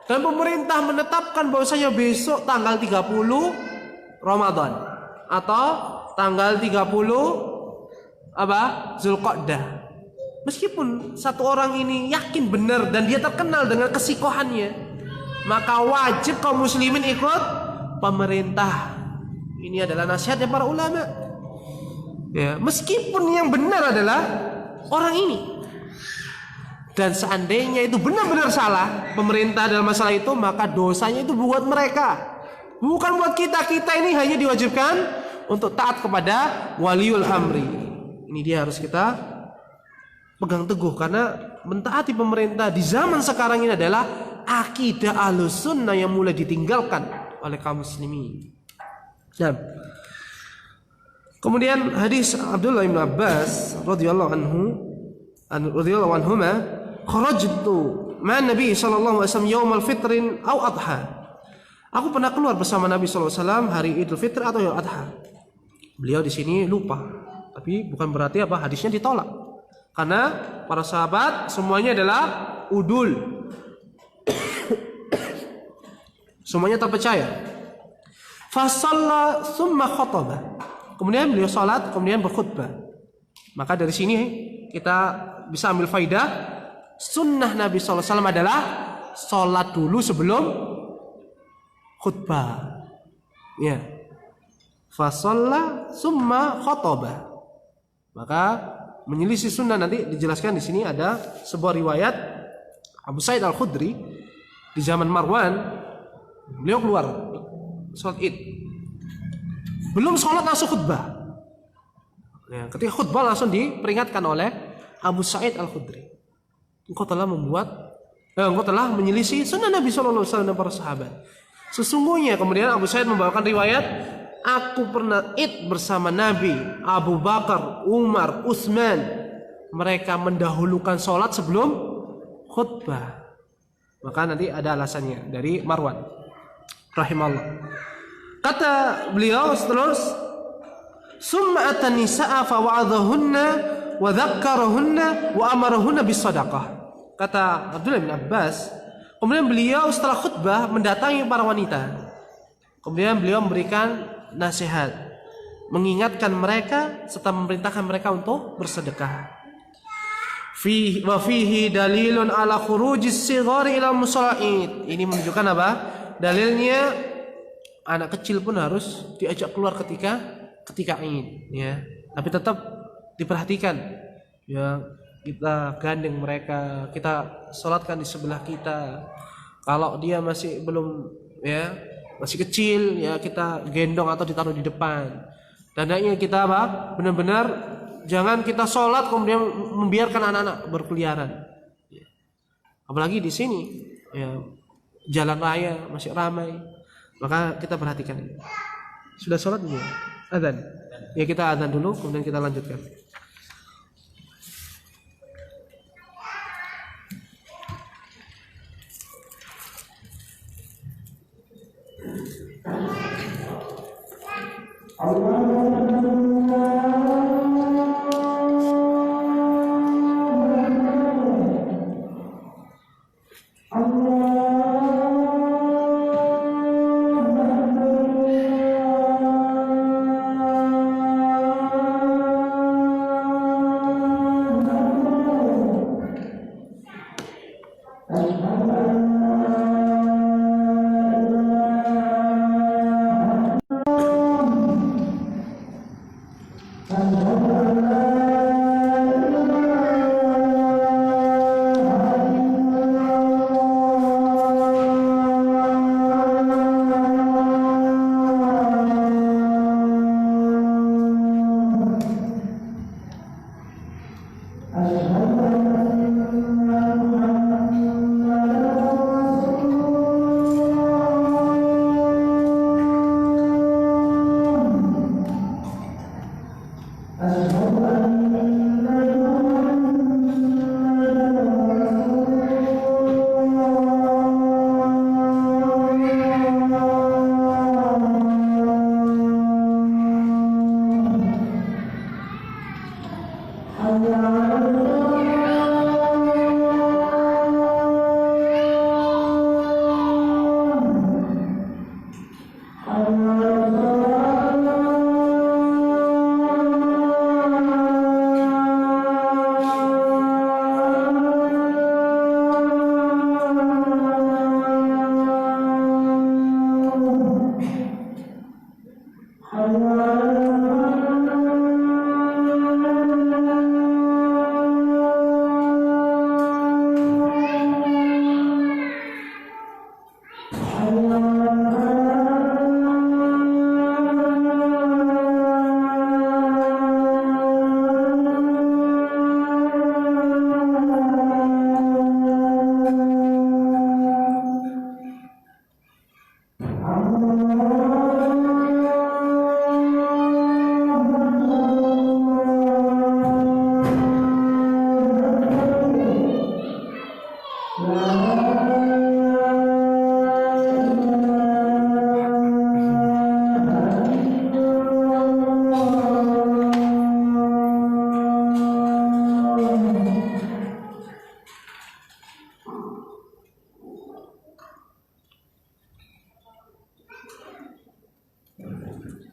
dan pemerintah menetapkan bahwasanya besok tanggal 30 Ramadan atau tanggal 30 Zulqa'dah. Meskipun satu orang ini yakin benar dan dia terkenal dengan kesikohannya, maka wajib kaum muslimin ikut pemerintah. Ini adalah nasihatnya para ulama. Ya, meskipun yang benar adalah orang ini. Dan seandainya itu benar-benar salah pemerintah dalam masalah itu, maka dosanya itu buat mereka, bukan buat kita. Kita ini hanya diwajibkan untuk taat kepada waliul amri. Ini dia harus kita pegang teguh, karena mentaati pemerintah di zaman sekarang ini adalah akidah Ahlus Sunnah yang mulai ditinggalkan oleh kaum muslimin. Nah, kemudian hadis Abdullah bin Abbas radhiyallahu anhuma, kharajtu ma'an Nabi sallallahu alaihi wasallam yaumal fitrin aw adha. Aku pernah keluar bersama Nabi sallallahu alaihi wasallam hari Idul Fitri atau Yaumul Adha. Beliau di sini lupa, tapi bukan berarti hadisnya ditolak. Karena para sahabat semuanya adalah udul, semuanya terpercaya. Fasalla summa khataba. Kemudian beliau salat, kemudian berkhutbah. Maka dari sini kita bisa ambil faidah, sunnah Nabi SAW adalah salat dulu sebelum khutbah. Ya. Fasalla summa khataba. Maka menyelisih sunnah nanti dijelaskan di sini. Ada sebuah riwayat Abu Sa'id Al-Khudri di zaman Marwan, beliau keluar sholat Id, belum sholat langsung khutbah. Ya, ketika khutbah langsung diperingatkan oleh Abu Sa'id Al-Khudri, engkau telah menyelisih sunnah Nabi SAW dan para sahabat. Sesungguhnya kemudian Abu Sa'id membawakan riwayat, aku pernah Id bersama Nabi, Abu Bakar, Umar, Utsman. Mereka mendahulukan sholat sebelum khutbah. Maka nanti ada alasannya dari Marwan rahimahullah. Kata beliau terus, summa atan nisaa fa wa'adhahunna wa dzakkarahunna wa amarahunna bis shadaqah. Kata Abdullah bin Abbas, kemudian beliau setelah khutbah mendatangi para wanita. Kemudian beliau memberikan nasihat, mengingatkan mereka serta memerintahkan mereka untuk bersedekah. Fihi dalilun ala khurujis sighari ila musalla'id. Ini menunjukkan apa? Dalilnya anak kecil pun harus diajak keluar ketika Id, ya. Tapi tetap diperhatikan, ya, kita gandeng mereka, kita sholatkan di sebelah kita. Kalau dia masih belum, ya, masih kecil, ya kita gendong atau ditaruh di depan. Tandanya kita benar-benar jangan kita sholat kemudian membiarkan anak-anak berkeliaran. Ya. Apalagi di sini, ya, jalan raya masih ramai, maka kita perhatikan. Sudah sholat belum? Adzan. Ya kita adzan dulu, kemudian kita lanjutkan.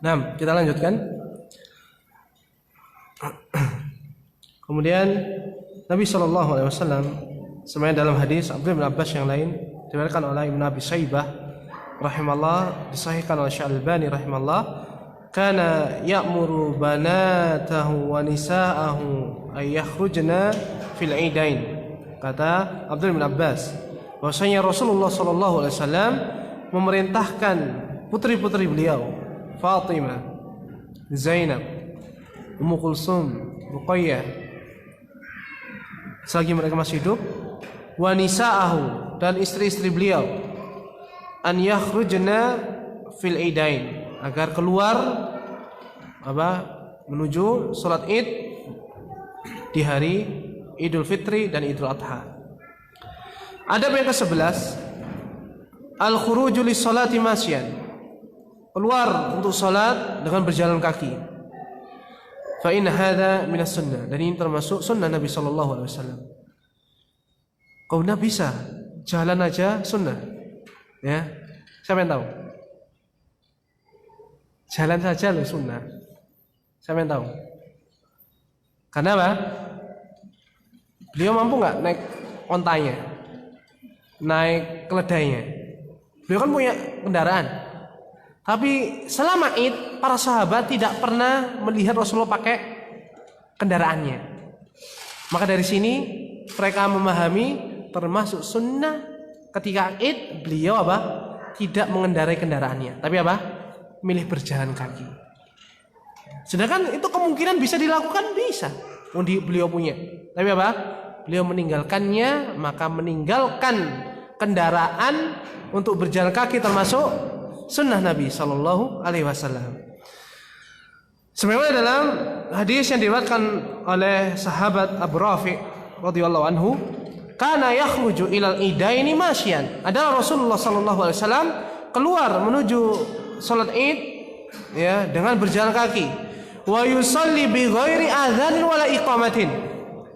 Nah, kita lanjutkan. Kemudian Nabi SAW sebenarnya dalam hadis Abdullah bin Abbas yang lain diriwayatkan oleh Ibnu Abi Syaibah rahimahullah, disahihkan oleh Syekh Al-Albani rahimahullah, kana ya'muru banatahu wa nisa'ahu ay yakhrujna fil idain. Kata Abdullah bin Abbas bahwasanya Rasulullah SAW memerintahkan putri-putri beliau, Fatimah, Zainab, Ummu Kulsum, Ruqayyah, selagi mereka masih hidup, wa nisa'ahu, dan istri-istri beliau, an yakhrujna fil idain, agar keluar menuju salat Id di hari Idul Fitri dan Idul Adha. Adab yang ke-11, al-khuruju lis-sholati masyan, keluar untuk salat dengan berjalan kaki. Fa in hadza minas sunnah, dan ini termasuk sunnah Nabi sallallahu alaihi wasallam. Kau bisa jalan aja sunnah. Ya. Siapa yang tahu? Jalan saja loh sunnah. Siapa yang tahu? Karena apa? Beliau mampu nggak naik ontanya, naik keledainya? Beliau kan punya kendaraan. Tapi selama Id, para sahabat tidak pernah melihat Rasulullah pakai kendaraannya. Maka dari sini mereka memahami termasuk sunnah ketika Id beliau tidak mengendarai kendaraannya, tapi milih berjalan kaki. Sedangkan itu kemungkinan bisa dilakukan, bisa. Beliau punya. Tapi beliau meninggalkannya, maka meninggalkan kendaraan untuk berjalan kaki termasuk sunnah Nabi Sallallahu Alaihi Wasallam. Sebagaimana dalam hadis yang diriwayatkan oleh sahabat Abu Rafi radhiyallahu anhu, kana yakhruju ilal idaini masyan. Adalah Rasulullah Sallallahu Alaihi Wasallam keluar menuju salat Id ya dengan berjalan kaki. Wa yusalli bi ghairi adzanin wala iqamatin.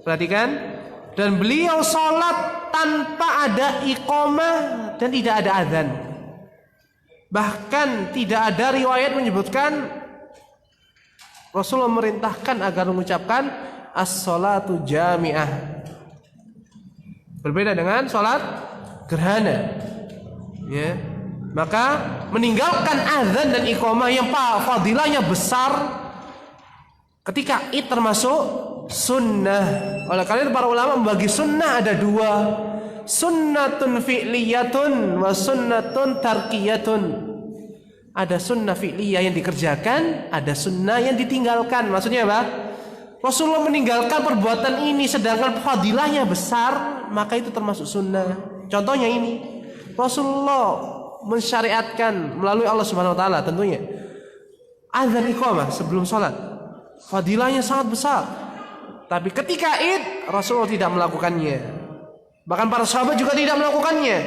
Perhatikan, dan beliau salat tanpa ada iqamah dan tidak ada adzan. Bahkan tidak ada riwayat menyebutkan Rasulullah merintahkan agar mengucapkan as-salatu jami'ah. Berbeda dengan salat gerhana. Ya. Maka meninggalkan azan dan iqamah yang fadilahnya besar ketika Id termasuk sunnah. Oleh karena itu para ulama membagi sunnah ada dua, sunnatun fi'liyatun wa sunnatun tarkiyatun. Ada sunnah fi'liyah yang dikerjakan, ada sunnah yang ditinggalkan. Maksudnya apa? Rasulullah meninggalkan perbuatan ini sedangkan fadilahnya besar, maka itu termasuk sunnah. Contohnya ini, Rasulullah mensyariatkan melalui Allah Subhanahu wa taala tentunya azan iqamah sebelum salat. Fadilahnya sangat besar. Tapi ketika Id Rasulullah tidak melakukannya. Bahkan para sahabat juga tidak melakukannya.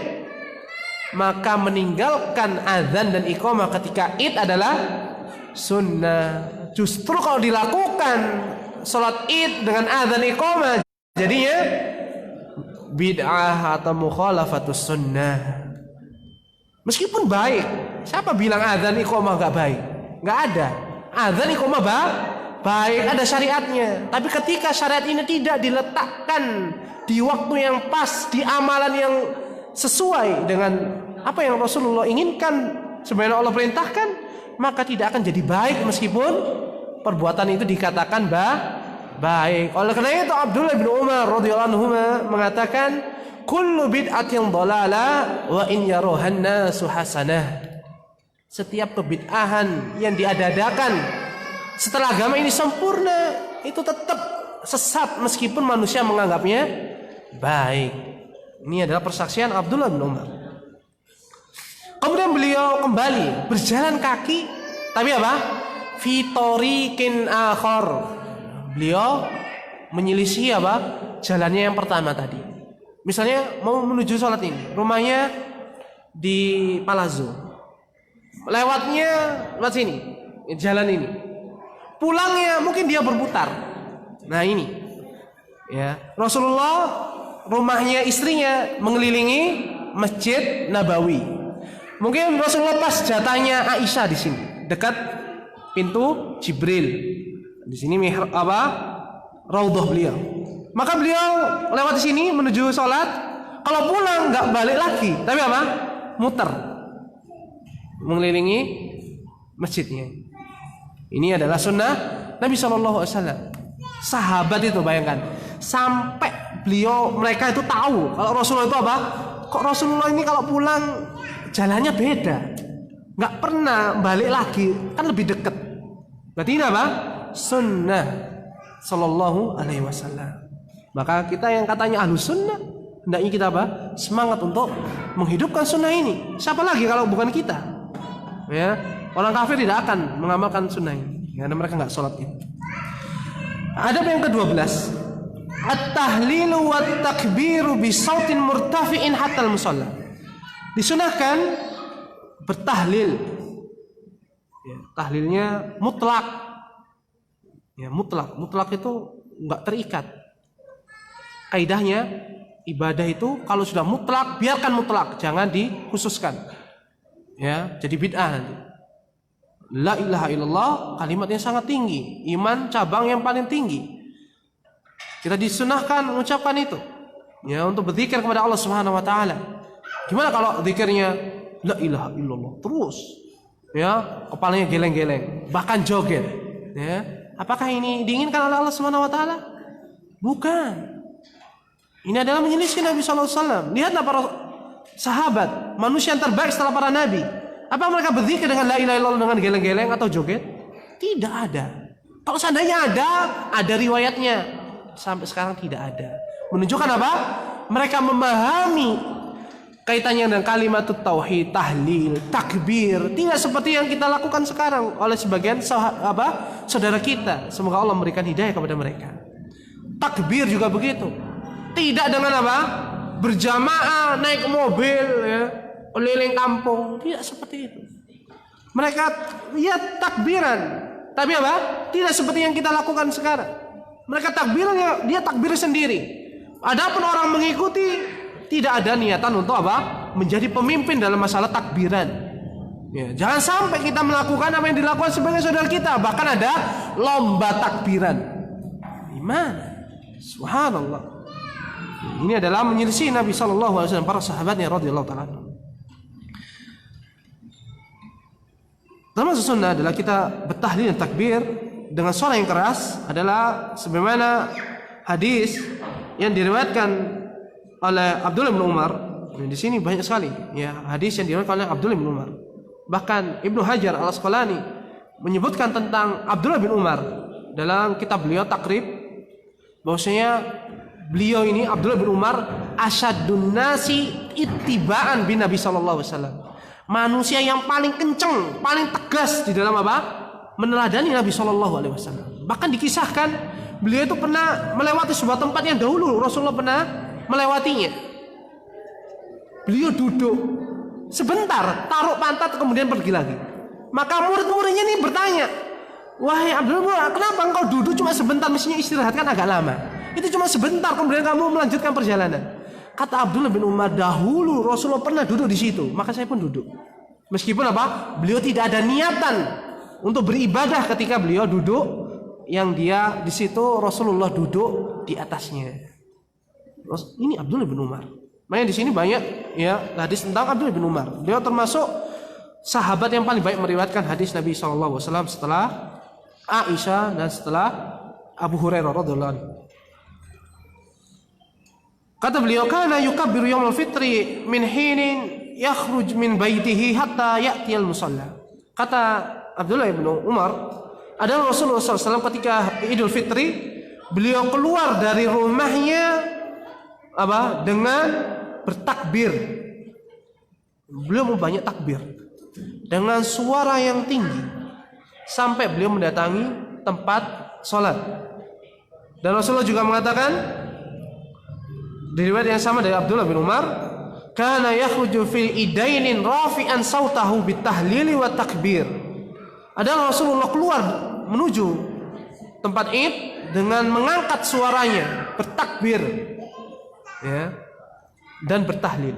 Maka meninggalkan azan dan iqamah ketika Id adalah sunnah. Justru kalau dilakukan salat Id dengan azan iqamah jadinya bid'ah atau mukhalafatus sunnah. Meskipun baik, siapa bilang azan iqamah enggak baik? Enggak ada. Azan iqamah baik, ada syariatnya. Tapi ketika syariat ini tidak diletakkan di waktu yang pas, di amalan yang sesuai dengan apa yang Rasulullah inginkan, sebagaimana Allah perintahkan, maka tidak akan jadi baik meskipun perbuatan itu dikatakan baik. Oleh karena itu Abdullah bin Umar radhiyallahu anhu mengatakan, kullu bid'atin dhalalah wa in yaruhan nasu hasanah. Setiap kebid'ahan yang diadakan setelah agama ini sempurna, itu tetap sesat meskipun manusia menganggapnya baik. Ini adalah persaksian Abdullah bin Umar. Kemudian beliau kembali berjalan kaki, tapi Fitorikin akhor. Beliau menyelisih jalannya yang pertama tadi. Misalnya mau menuju sholat ini, rumahnya di Palazzo, lewatnya lewat sini, jalan ini. Pulangnya mungkin dia berputar. Nah ini, ya Rasulullah rumahnya istrinya mengelilingi Masjid Nabawi. Mungkin Rasulullah pas jatahnya Aisyah di sini, dekat pintu Jibril. Di sini raudhah beliau. Maka beliau lewat di sini menuju sholat. Kalau pulang nggak balik lagi, tapi apa? Muter, mengelilingi masjidnya. Ini adalah sunnah Nabi SAW. Sahabat itu bayangkan, sampai mereka itu tahu kalau Rasulullah itu apa? Kok Rasulullah ini kalau pulang jalannya beda, nggak pernah balik lagi, kan lebih dekat. Berarti ini apa? Sunnah Sallallahu Alaihi Wasallam. Maka kita yang katanya ahlu sunnah, hendaknya kita apa? Semangat untuk menghidupkan sunnah ini. Siapa lagi kalau bukan kita? Ya, orang kafir tidak akan mengamalkan sunnah ini karena mereka nggak sholat ini. Adab yang ke-12, at-tahlilu wa takbiru bi sautin murtafi'in hatta al-musalla. Disunahkan bertahlil. Ya, tahlilnya mutlak. Ya, mutlak itu enggak terikat. Kaidahnya ibadah itu kalau sudah mutlak, biarkan mutlak, jangan dikhususkan. Ya, jadi bid'ah nanti. La ilaha illallah kalimatnya sangat tinggi, iman cabang yang paling tinggi. Kita disunahkan mengucapkan itu, ya, untuk berzikir kepada Allah Subhanahu wa taala. Gimana kalau zikirnya la ilaha illallah terus, ya, kepalanya geleng-geleng, bahkan joget, ya. Apakah ini diinginkan oleh Allah Subhanahu wa taala? Bukan. Ini adalah menyelisih Nabi sallallahu alaihi wasallam. Lihatlah para sahabat, manusia yang terbaik setelah para nabi. Apa mereka berzikir dengan la ilaha illallah dengan geleng-geleng atau joget? Tidak ada. Kalau seandainya ada riwayatnya. Sampai sekarang tidak ada. Menunjukkan apa? Mereka memahami kaitannya dengan kalimat tauhid, tahlil, takbir. Tidak seperti yang kita lakukan sekarang oleh sebagian saudara kita. Semoga Allah memberikan hidayah kepada mereka. Takbir juga begitu. Tidak dengan apa? Berjamaah naik mobil, ya, keliling kampung. Tidak seperti itu. Mereka ya takbiran, tapi apa? Tidak seperti yang kita lakukan sekarang. Mereka takbirnya dia takbir sendiri. Adapun orang mengikuti, tidak ada niatan untuk apa? Menjadi pemimpin dalam masalah takbiran. Ya, jangan sampai kita melakukan apa yang dilakukan sebagai saudara kita. Bahkan ada lomba takbiran. Gimana? Subhanallah. Ini adalah menyelisih Nabi sallallahu alaihi wasallam, para sahabatnya radhiyallahu taala. Termasuk sunnah adalah kita bertahlil dan takbir dengan suara yang keras, adalah sebagaimana hadis yang diriwayatkan oleh Abdullah bin Umar. Di sini banyak sekali ya hadis yang diriwayatkan oleh Abdullah bin Umar. Bahkan Ibnu Hajar Al-Asqalani menyebutkan tentang Abdullah bin Umar dalam kitab beliau Takrib, bahwasanya beliau ini Abdullah bin Umar asyadun nasi ittiba'an bin Nabi sallallahu alaihi wasallam. Manusia yang paling kenceng, paling tegas di dalam apa? Meneladani Nabi sallallahu alaihi wasallam. Bahkan dikisahkan beliau itu pernah melewati sebuah tempat yang dahulu Rasulullah pernah melewatinya. Beliau duduk sebentar, taruh pantat, kemudian pergi lagi. Maka murid-muridnya ini bertanya, "Wahai Abdullah, kenapa engkau duduk cuma sebentar? Mestinya istirahat kan agak lama. Itu cuma sebentar, kemudian kamu melanjutkan perjalanan." Kata Abdullah bin Umar, dahulu Rasulullah pernah duduk di situ, maka saya pun duduk. Meskipun apa? Beliau tidak ada niatan untuk beribadah ketika beliau duduk, yang dia di situ Rasulullah duduk di atasnya. Ini Abdullah bin Umar. Makanya di sini banyak ya hadis tentang Abdullah bin Umar. Beliau termasuk sahabat yang paling baik meriwayatkan hadis Nabi SAW setelah Aisyah dan setelah Abu Hurairah radhiyallahu anhu. Kata beliau, kana yukabbiru yaumul fitri min hinin yakhruj min baitihi hatta ya'tiyal musalla. Kata Abdullah bin Umar, adalah Rasulullah SAW ketika Idul Fitri, beliau keluar dari rumahnya apa? Dengan bertakbir. Beliau mau banyak takbir dengan suara yang tinggi sampai beliau mendatangi tempat sholat. Dan Rasulullah juga mengatakan di riwayat yang sama dari Abdullah bin Umar, kana yakhruju fil idainin rafi'an sautahu bitahlili wa takbir. Adalah Rasulullah keluar menuju tempat Id dengan mengangkat suaranya, bertakbir, ya, dan bertahlil.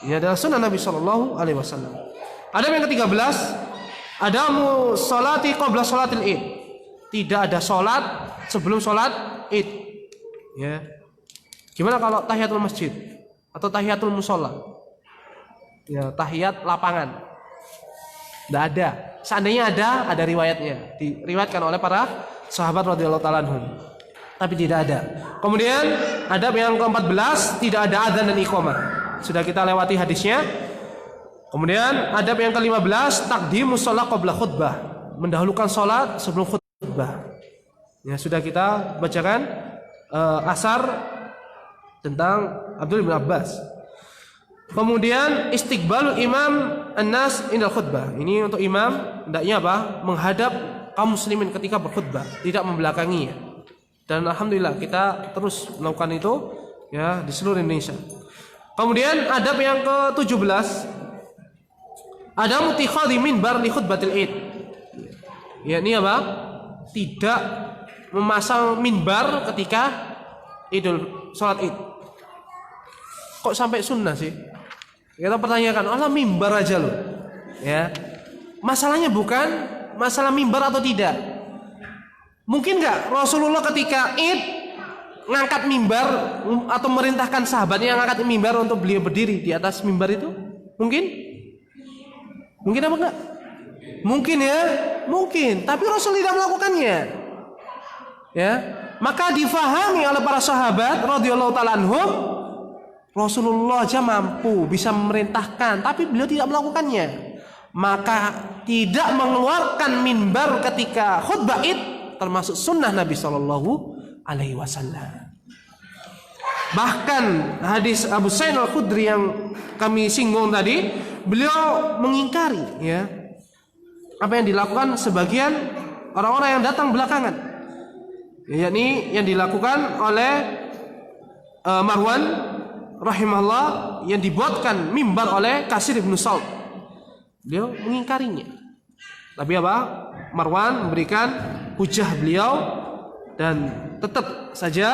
Ini adalah sunnah Nabi sallallahu alaihi wasallam. Adab yang ke-13, adamu sholati qabla sholatil id. Tidak ada sholat sebelum sholat id. Ya. Gimana kalau tahiyatul masjid atau tahiyatul musola? Ya, tahiyat lapangan. Tidak ada. Seandainya ada riwayatnya. Diriwayatkan oleh para sahabat radhiyallahu taala anhum. Tapi tidak ada. Kemudian adab yang ke-14, tidak ada adzan dan iqamah. Sudah kita lewati hadisnya. Kemudian adab yang ke-15, taqdimus shalah qabla khutbah. Mendahulukan salat sebelum khutbah. Ya, sudah kita bacakan asar tentang Abdullah bin Abbas. Kemudian istiqbalul imam an-nas indal khutbah. Ini untuk imam hendaknya apa? Menghadap kaum muslimin ketika berkhutbah, tidak membelakanginya. Dan alhamdulillah kita terus melakukan itu ya di seluruh Indonesia. Kemudian adab yang ke-17, ada mutikhadhi minbar li khutbatil id. Ya, ini apa? Tidak memasang minbar ketika salat id. Kok sampai sunnah sih? Kita pertanyakan, Allah mimbar aja loh. Ya. Masalahnya bukan masalah mimbar atau tidak. Mungkin nggak Rasulullah ketika id ngangkat mimbar atau merintahkan sahabatnya ngangkat mimbar untuk beliau berdiri di atas mimbar itu? Mungkin? Mungkin apa enggak? Mungkin ya, mungkin. Tapi Rasul tidak melakukannya. Ya, maka difahami oleh para sahabat radhiyallahu taala anhum, Rasulullah aja mampu bisa memerintahkan, tapi beliau tidak melakukannya. Maka tidak mengeluarkan mimbar ketika khutbah id termasuk sunnah Nabi Shallallahu Alaihi Wasallam. Bahkan hadis Abu Sa'id Al-Khudri yang kami singgung tadi, beliau mengingkari ya apa yang dilakukan sebagian orang-orang yang datang belakangan, yakni yang dilakukan oleh Marwan rahimahullah, yang dibuatkan mimbar oleh Kasir ibn Saud. Beliau mengingkarinya. Tapi apa? Marwan memberikan hujah beliau, dan tetap saja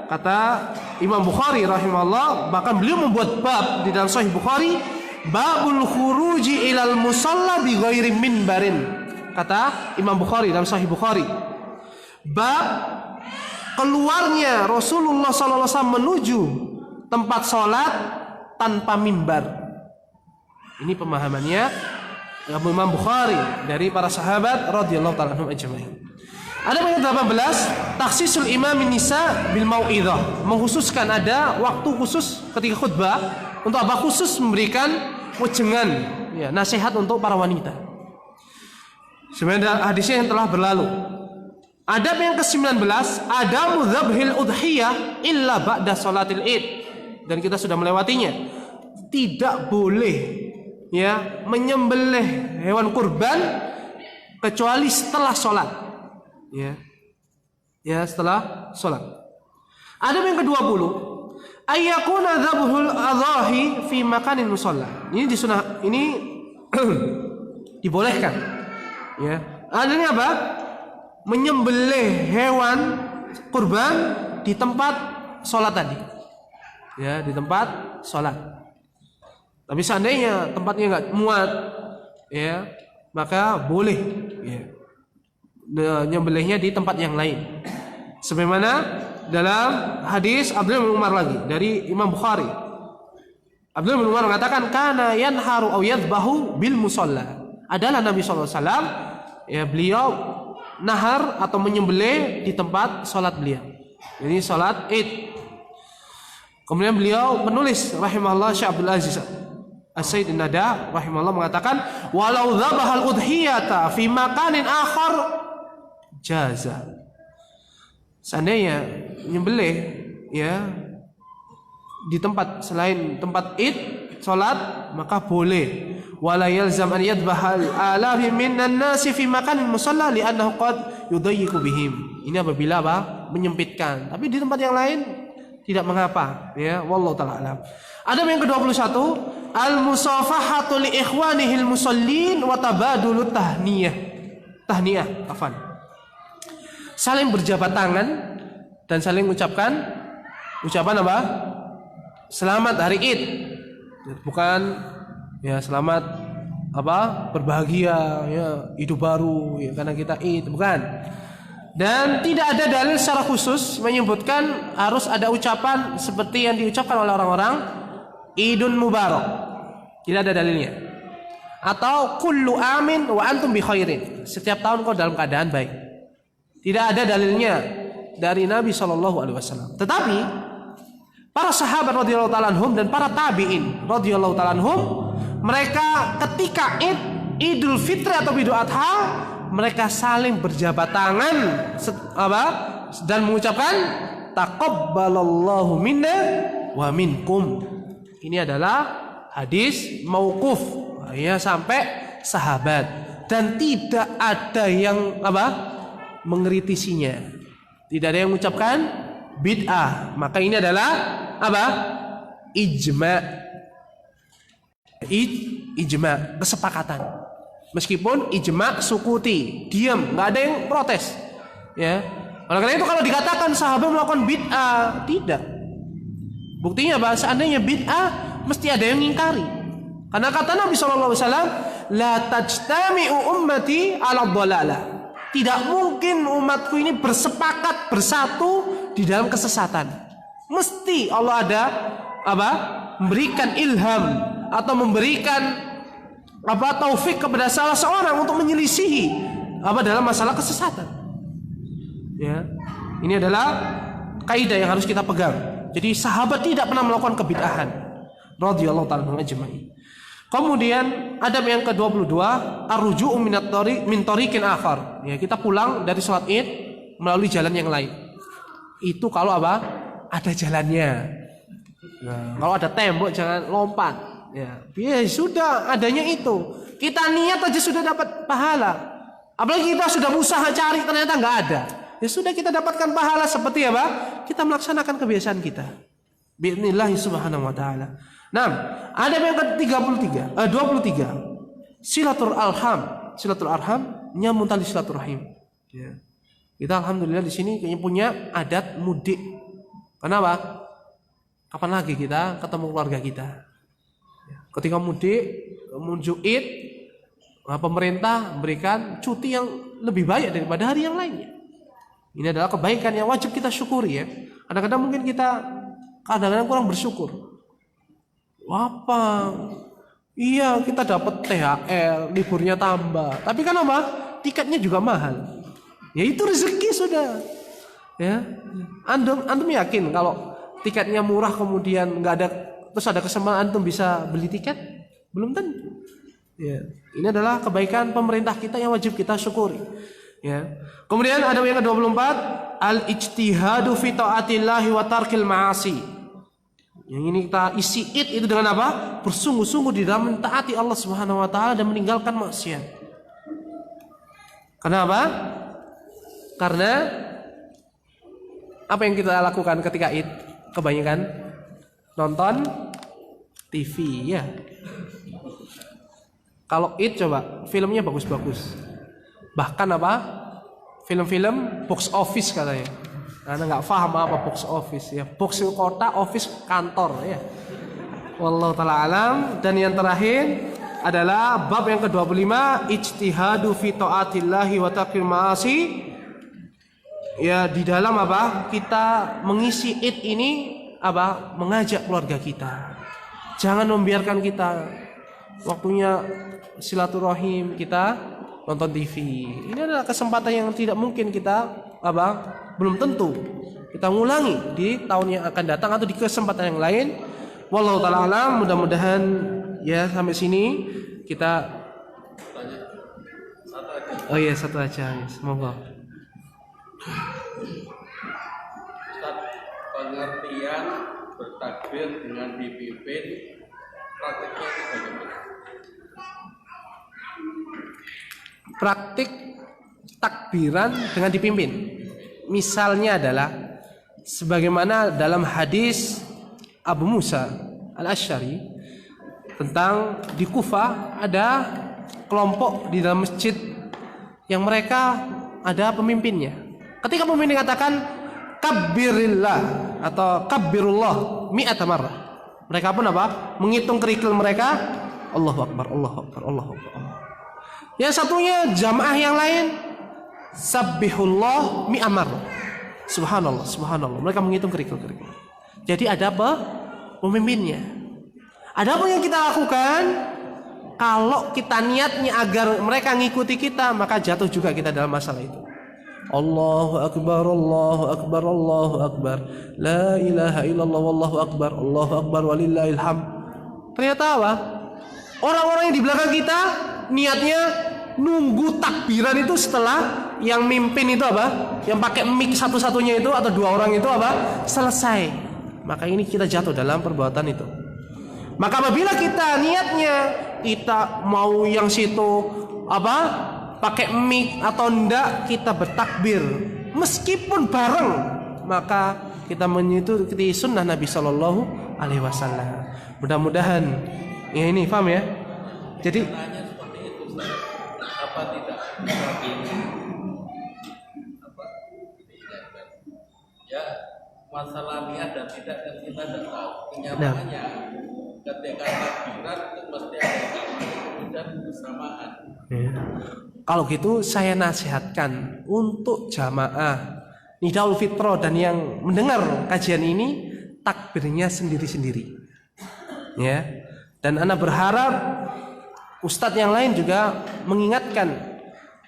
kata Imam Bukhari rahimahullah, bahkan beliau membuat bab di dalam Sahih Bukhari, babul khuruji ilal musalla bi ghairi minbarin. Kata Imam Bukhari dalam Sahih Bukhari, bab keluarnya Rasulullah sallallahu alaihi wasallam menuju tempat sholat tanpa mimbar. Ini pemahamannya Imam Bukhari dari para sahabat radhiyallahu ta'ala anhum ajma'in. Ada yang 18, takhsisul imamin nisa bil mau'idhah, mengkhususkan ada waktu khusus ketika khutbah untuk apa? Khusus memberikan wejangan ya, nasihat untuk para wanita. Sebenarnya hadisnya yang telah berlalu. Adab yang ke-19, adamu dzabhil udhiyah illa ba'da sholatil id. Dan kita sudah melewatinya. Tidak boleh ya menyembelih hewan kurban kecuali setelah sholat. Ya setelah sholat. Adab yang ke-20, ayyakuna dzabhul adhahi fi makanin musalla. Ini disunah, ini dibolehkan. Ya. Adanya apa? Menyembelih hewan kurban di tempat sholat tadi. Ya, di tempat sholat. Tapi seandainya tempatnya nggak muat, ya, maka boleh, ya, nyembelihnya di tempat yang lain. Sebagaimana dalam hadis Abdullah bin Umar lagi dari Imam Bukhari. Abdullah bin Umar mengatakan, kana yanharu aw yadhbahu bil musalla. Adalah Nabi SAW, ya, beliau nahar atau menyembelih di tempat sholat beliau. Ini sholat id. Kemudian beliau menulis rahimahullah, Syekh Abdul Aziz As-Sayyid An-Nada rahimahullah mengatakan, walau dzabahal udhiyata fi makanin akhar jaza. Seandainya menyembelih ya di tempat selain tempat id salat, maka boleh. Wala yalzam an yadbahal alafi minan nasi fi makanin musalla li'annahu qad yudayyiqu bihim. Ini apabila apa? Menyempitkan. Tapi di tempat yang lain tidak mengapa, ya, wallahu taala alam. Adab yang ke-21, al-musafahatu li ikhwanihil musallin wa tabadulut tahniyah, afan. Saling berjabat tangan dan saling ucapan apa? Selamat hari Id. Bukan ya selamat berbahagia ya, hidup baru ya, karena kita Id, bukan. Dan tidak ada dalil secara khusus menyebutkan harus ada ucapan seperti yang diucapkan oleh orang-orang Idun Mubarak. Tidak ada dalilnya. Atau kullu amin wa antum bi khairin. Setiap tahun kau dalam keadaan baik. Tidak ada dalilnya dari Nabi SAW. Tetapi para sahabat radhiyallahu ta'ala anhum dan para tabi'in radhiyallahu ta'ala anhum, mereka ketika Idul Fitri atau Idul Adha, mereka saling berjabat tangan dan mengucapkan taqabbalallahu minna wa minkum. Ini adalah hadis mauquf ya, sampai sahabat, dan tidak ada yang mengkritisinya. Tidak ada yang mengucapkan bid'ah. Maka ini adalah ijma'. Ijma', kesepakatan. Meskipun ijma' sukuti, diam, nggak ada yang protes. Ya. Oleh karena itu kalau dikatakan sahabat melakukan bid'ah, tidak. Buktinya seandainya bid'ah mesti ada yang mengingkari. Karena kata Nabi SAW, la tajtami'u ummati ala dhalalah. Tidak mungkin umatku ini bersepakat bersatu di dalam kesesatan. Mesti Allah ada memberikan ilham atau memberikan taufik kepada salah seorang untuk menyelisihi dalam masalah kesesatan. Ya. Ini adalah kaidah yang harus kita pegang. Jadi sahabat tidak pernah melakukan kebid'ahan radhiyallahu ta'ala anhum ajma'in. Kemudian adab yang ke-22, ar-ruju'u min tariqin akhar. Ya, kita pulang dari sholat Id melalui jalan yang lain. Itu kalau ada jalannya. Nah, kalau ada tembok jangan lompat. Ya, sudah adanya itu. Kita niat aja sudah dapat pahala. Apalagi kita sudah berusaha cari ternyata nggak ada. Ya sudah, kita dapatkan pahala seperti kita melaksanakan kebiasaan kita. Bi'idznillah subhanahu wa ta'ala. Nah, ada yang ke-23, 23. Silatul arham nyambung tali silaturahim. Ya. Kita alhamdulillah di sini kayaknya punya adat mudik. Kenapa? Kapan lagi kita ketemu keluarga kita? Ya. Ketika mudik, menuju Id, pemerintah memberikan cuti yang lebih banyak daripada hari yang lainnya. Ini adalah kebaikan yang wajib kita syukuri ya. Kadang-kadang mungkin kita kurang bersyukur. Iya, kita dapat THR, liburnya tambah. Tapi kan tiketnya juga mahal. Ya itu rezeki sudah. Ya. Antum yakin kalau tiketnya murah kemudian nggak ada, terus ada kesempatan antum bisa beli tiket? Belum tentu. Ya. Ini adalah kebaikan pemerintah kita yang wajib kita syukuri. Ya. Kemudian ada yang ke-24, al-ijtihadu fi ta'atillahi wa tarkil ma'asi. Yang ini kita isi Id itu dengan bersungguh-sungguh di dalam mentaati Allah Subhanahu wa taala dan meninggalkan maksiat. Kenapa? Karena apa yang kita lakukan ketika Id? Kebanyakan nonton TV ya. Kalau Id coba filmnya bagus-bagus. Bahkan film-film box office katanya. Anda nggak paham apa box office ya. Box kota, office kantor ya. Wallahu ta'ala alam. Dan yang terakhir adalah bab yang ke-25, ijtihadu fi ta'atillahi wa tarkil ma'asi. Ya, di dalam kita mengisi Id ini mengajak keluarga kita. Jangan membiarkan kita waktunya silaturahim kita nonton TV. Ini adalah kesempatan yang tidak mungkin kita belum tentu kita ngulangi di tahun yang akan datang atau di kesempatan yang lain. Wallahu ta'ala alam. Mudah-mudahan ya sampai sini kita. Oh iya, satu aja. Semoga. Pengertian bertakbir dengan dipimpin praktiknya itu bagaimana? Praktik takbiran dengan dipimpin. Misalnya adalah sebagaimana dalam hadis Abu Musa Al-Asy'ari tentang di Kufah ada kelompok di dalam masjid yang mereka ada pemimpinnya. Ketika pemimpin katakan kabbirillah atau kabbirullah mi'ata marrah, mereka pun menghitung kerikil mereka Allahu Akbar, Allahu Akbar, Allahu Akbar. Yang satunya jamaah yang lain sabbihullah mi'amar. Subhanallah, subhanallah. Mereka menghitung kerikil-kerikil. Jadi ada apa? Pemimpinnya. Ada apa yang kita lakukan? Kalau kita niatnya agar mereka ngikuti kita, maka jatuh juga kita dalam masalah itu. Allahu Akbar, Allahu Akbar, Allahu Akbar. La ilaha illallah, wallahu akbar, Allahu Akbar walillahil hamd. Ternyata apa? Orang-orang yang di belakang kita niatnya nunggu takbiran itu setelah yang mimpin itu apa? Yang pakai mic satu-satunya itu atau dua orang itu apa? Selesai. Maka ini kita jatuh dalam perbuatan itu. Maka apabila kita niatnya kita mau yang situ apa? Pakai mic atau enggak, kita bertakbir meskipun bareng, maka kita mengikuti sunnah Nabi Shallallahu Alaihi Wasallam. Mudah-mudahan ya ini paham ya. Jadi Tanya seperti itu, Ustaz. Apa tidak ya masalah niat dan tidak kan kita tidak tahu. Kenyataannya ketika takbiran itu mesti ada dan bersamaan. ya. Kalau gitu saya nasihatkan untuk jamaah Nidaul Fitrah dan yang mendengar kajian ini takbirnya sendiri-sendiri. Ya. Dan ana berharap ustadz yang lain juga mengingatkan.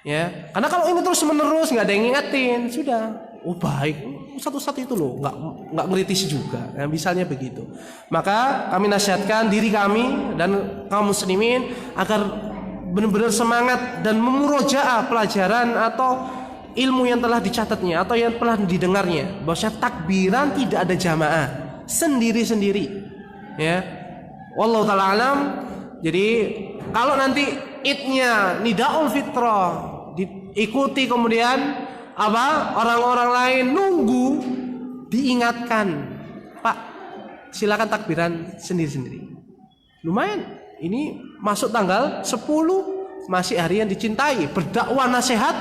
Ya. Karena kalau ini terus-menerus nggak ada yang ngingetin, sudah. Oh baik, ustadz itu loh nggak ngeritis juga. Ya, misalnya begitu. Maka kami nasihatkan diri kami dan kaum muslimin agar benar-benar semangat dan memurojaah pelajaran atau ilmu yang telah dicatatnya atau yang telah didengarnya, bahwasanya takbiran tidak ada jamaah, sendiri-sendiri. Ya. Wallahu taala alam. Jadi kalau nanti idnya Nidaul Fitrah diikuti kemudian apa? Orang-orang lain nunggu, diingatkan, Pak, silakan takbiran sendiri-sendiri. Lumayan. Ini masuk tanggal 10, masih hari yang dicintai, berdakwah nasihat,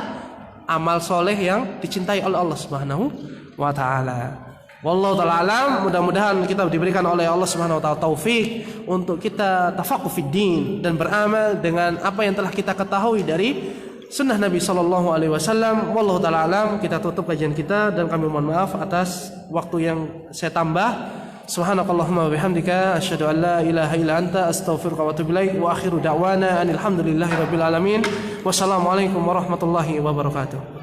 amal soleh yang dicintai oleh Allah Subhanahu wa taala. Wallahu taala alam. Mudah-mudahan kita diberikan oleh Allah Subhanahu wa taala taufik untuk kita tafaqquh fid din dan beramal dengan apa yang telah kita ketahui dari sunnah Nabi sallallahu alaihi wasallam. Wallahu taala alam. Kita tutup kajian kita dan kami mohon maaf atas waktu yang saya tambah. Subhanakallahumma wa bihamdika asyhadu an la ilaha illa anta astaghfiruka wa atubu ilaik wa akhiru da'wana alhamdulillahi rabbil alamin. Wassalamualaikum warahmatullahi wabarakatuh.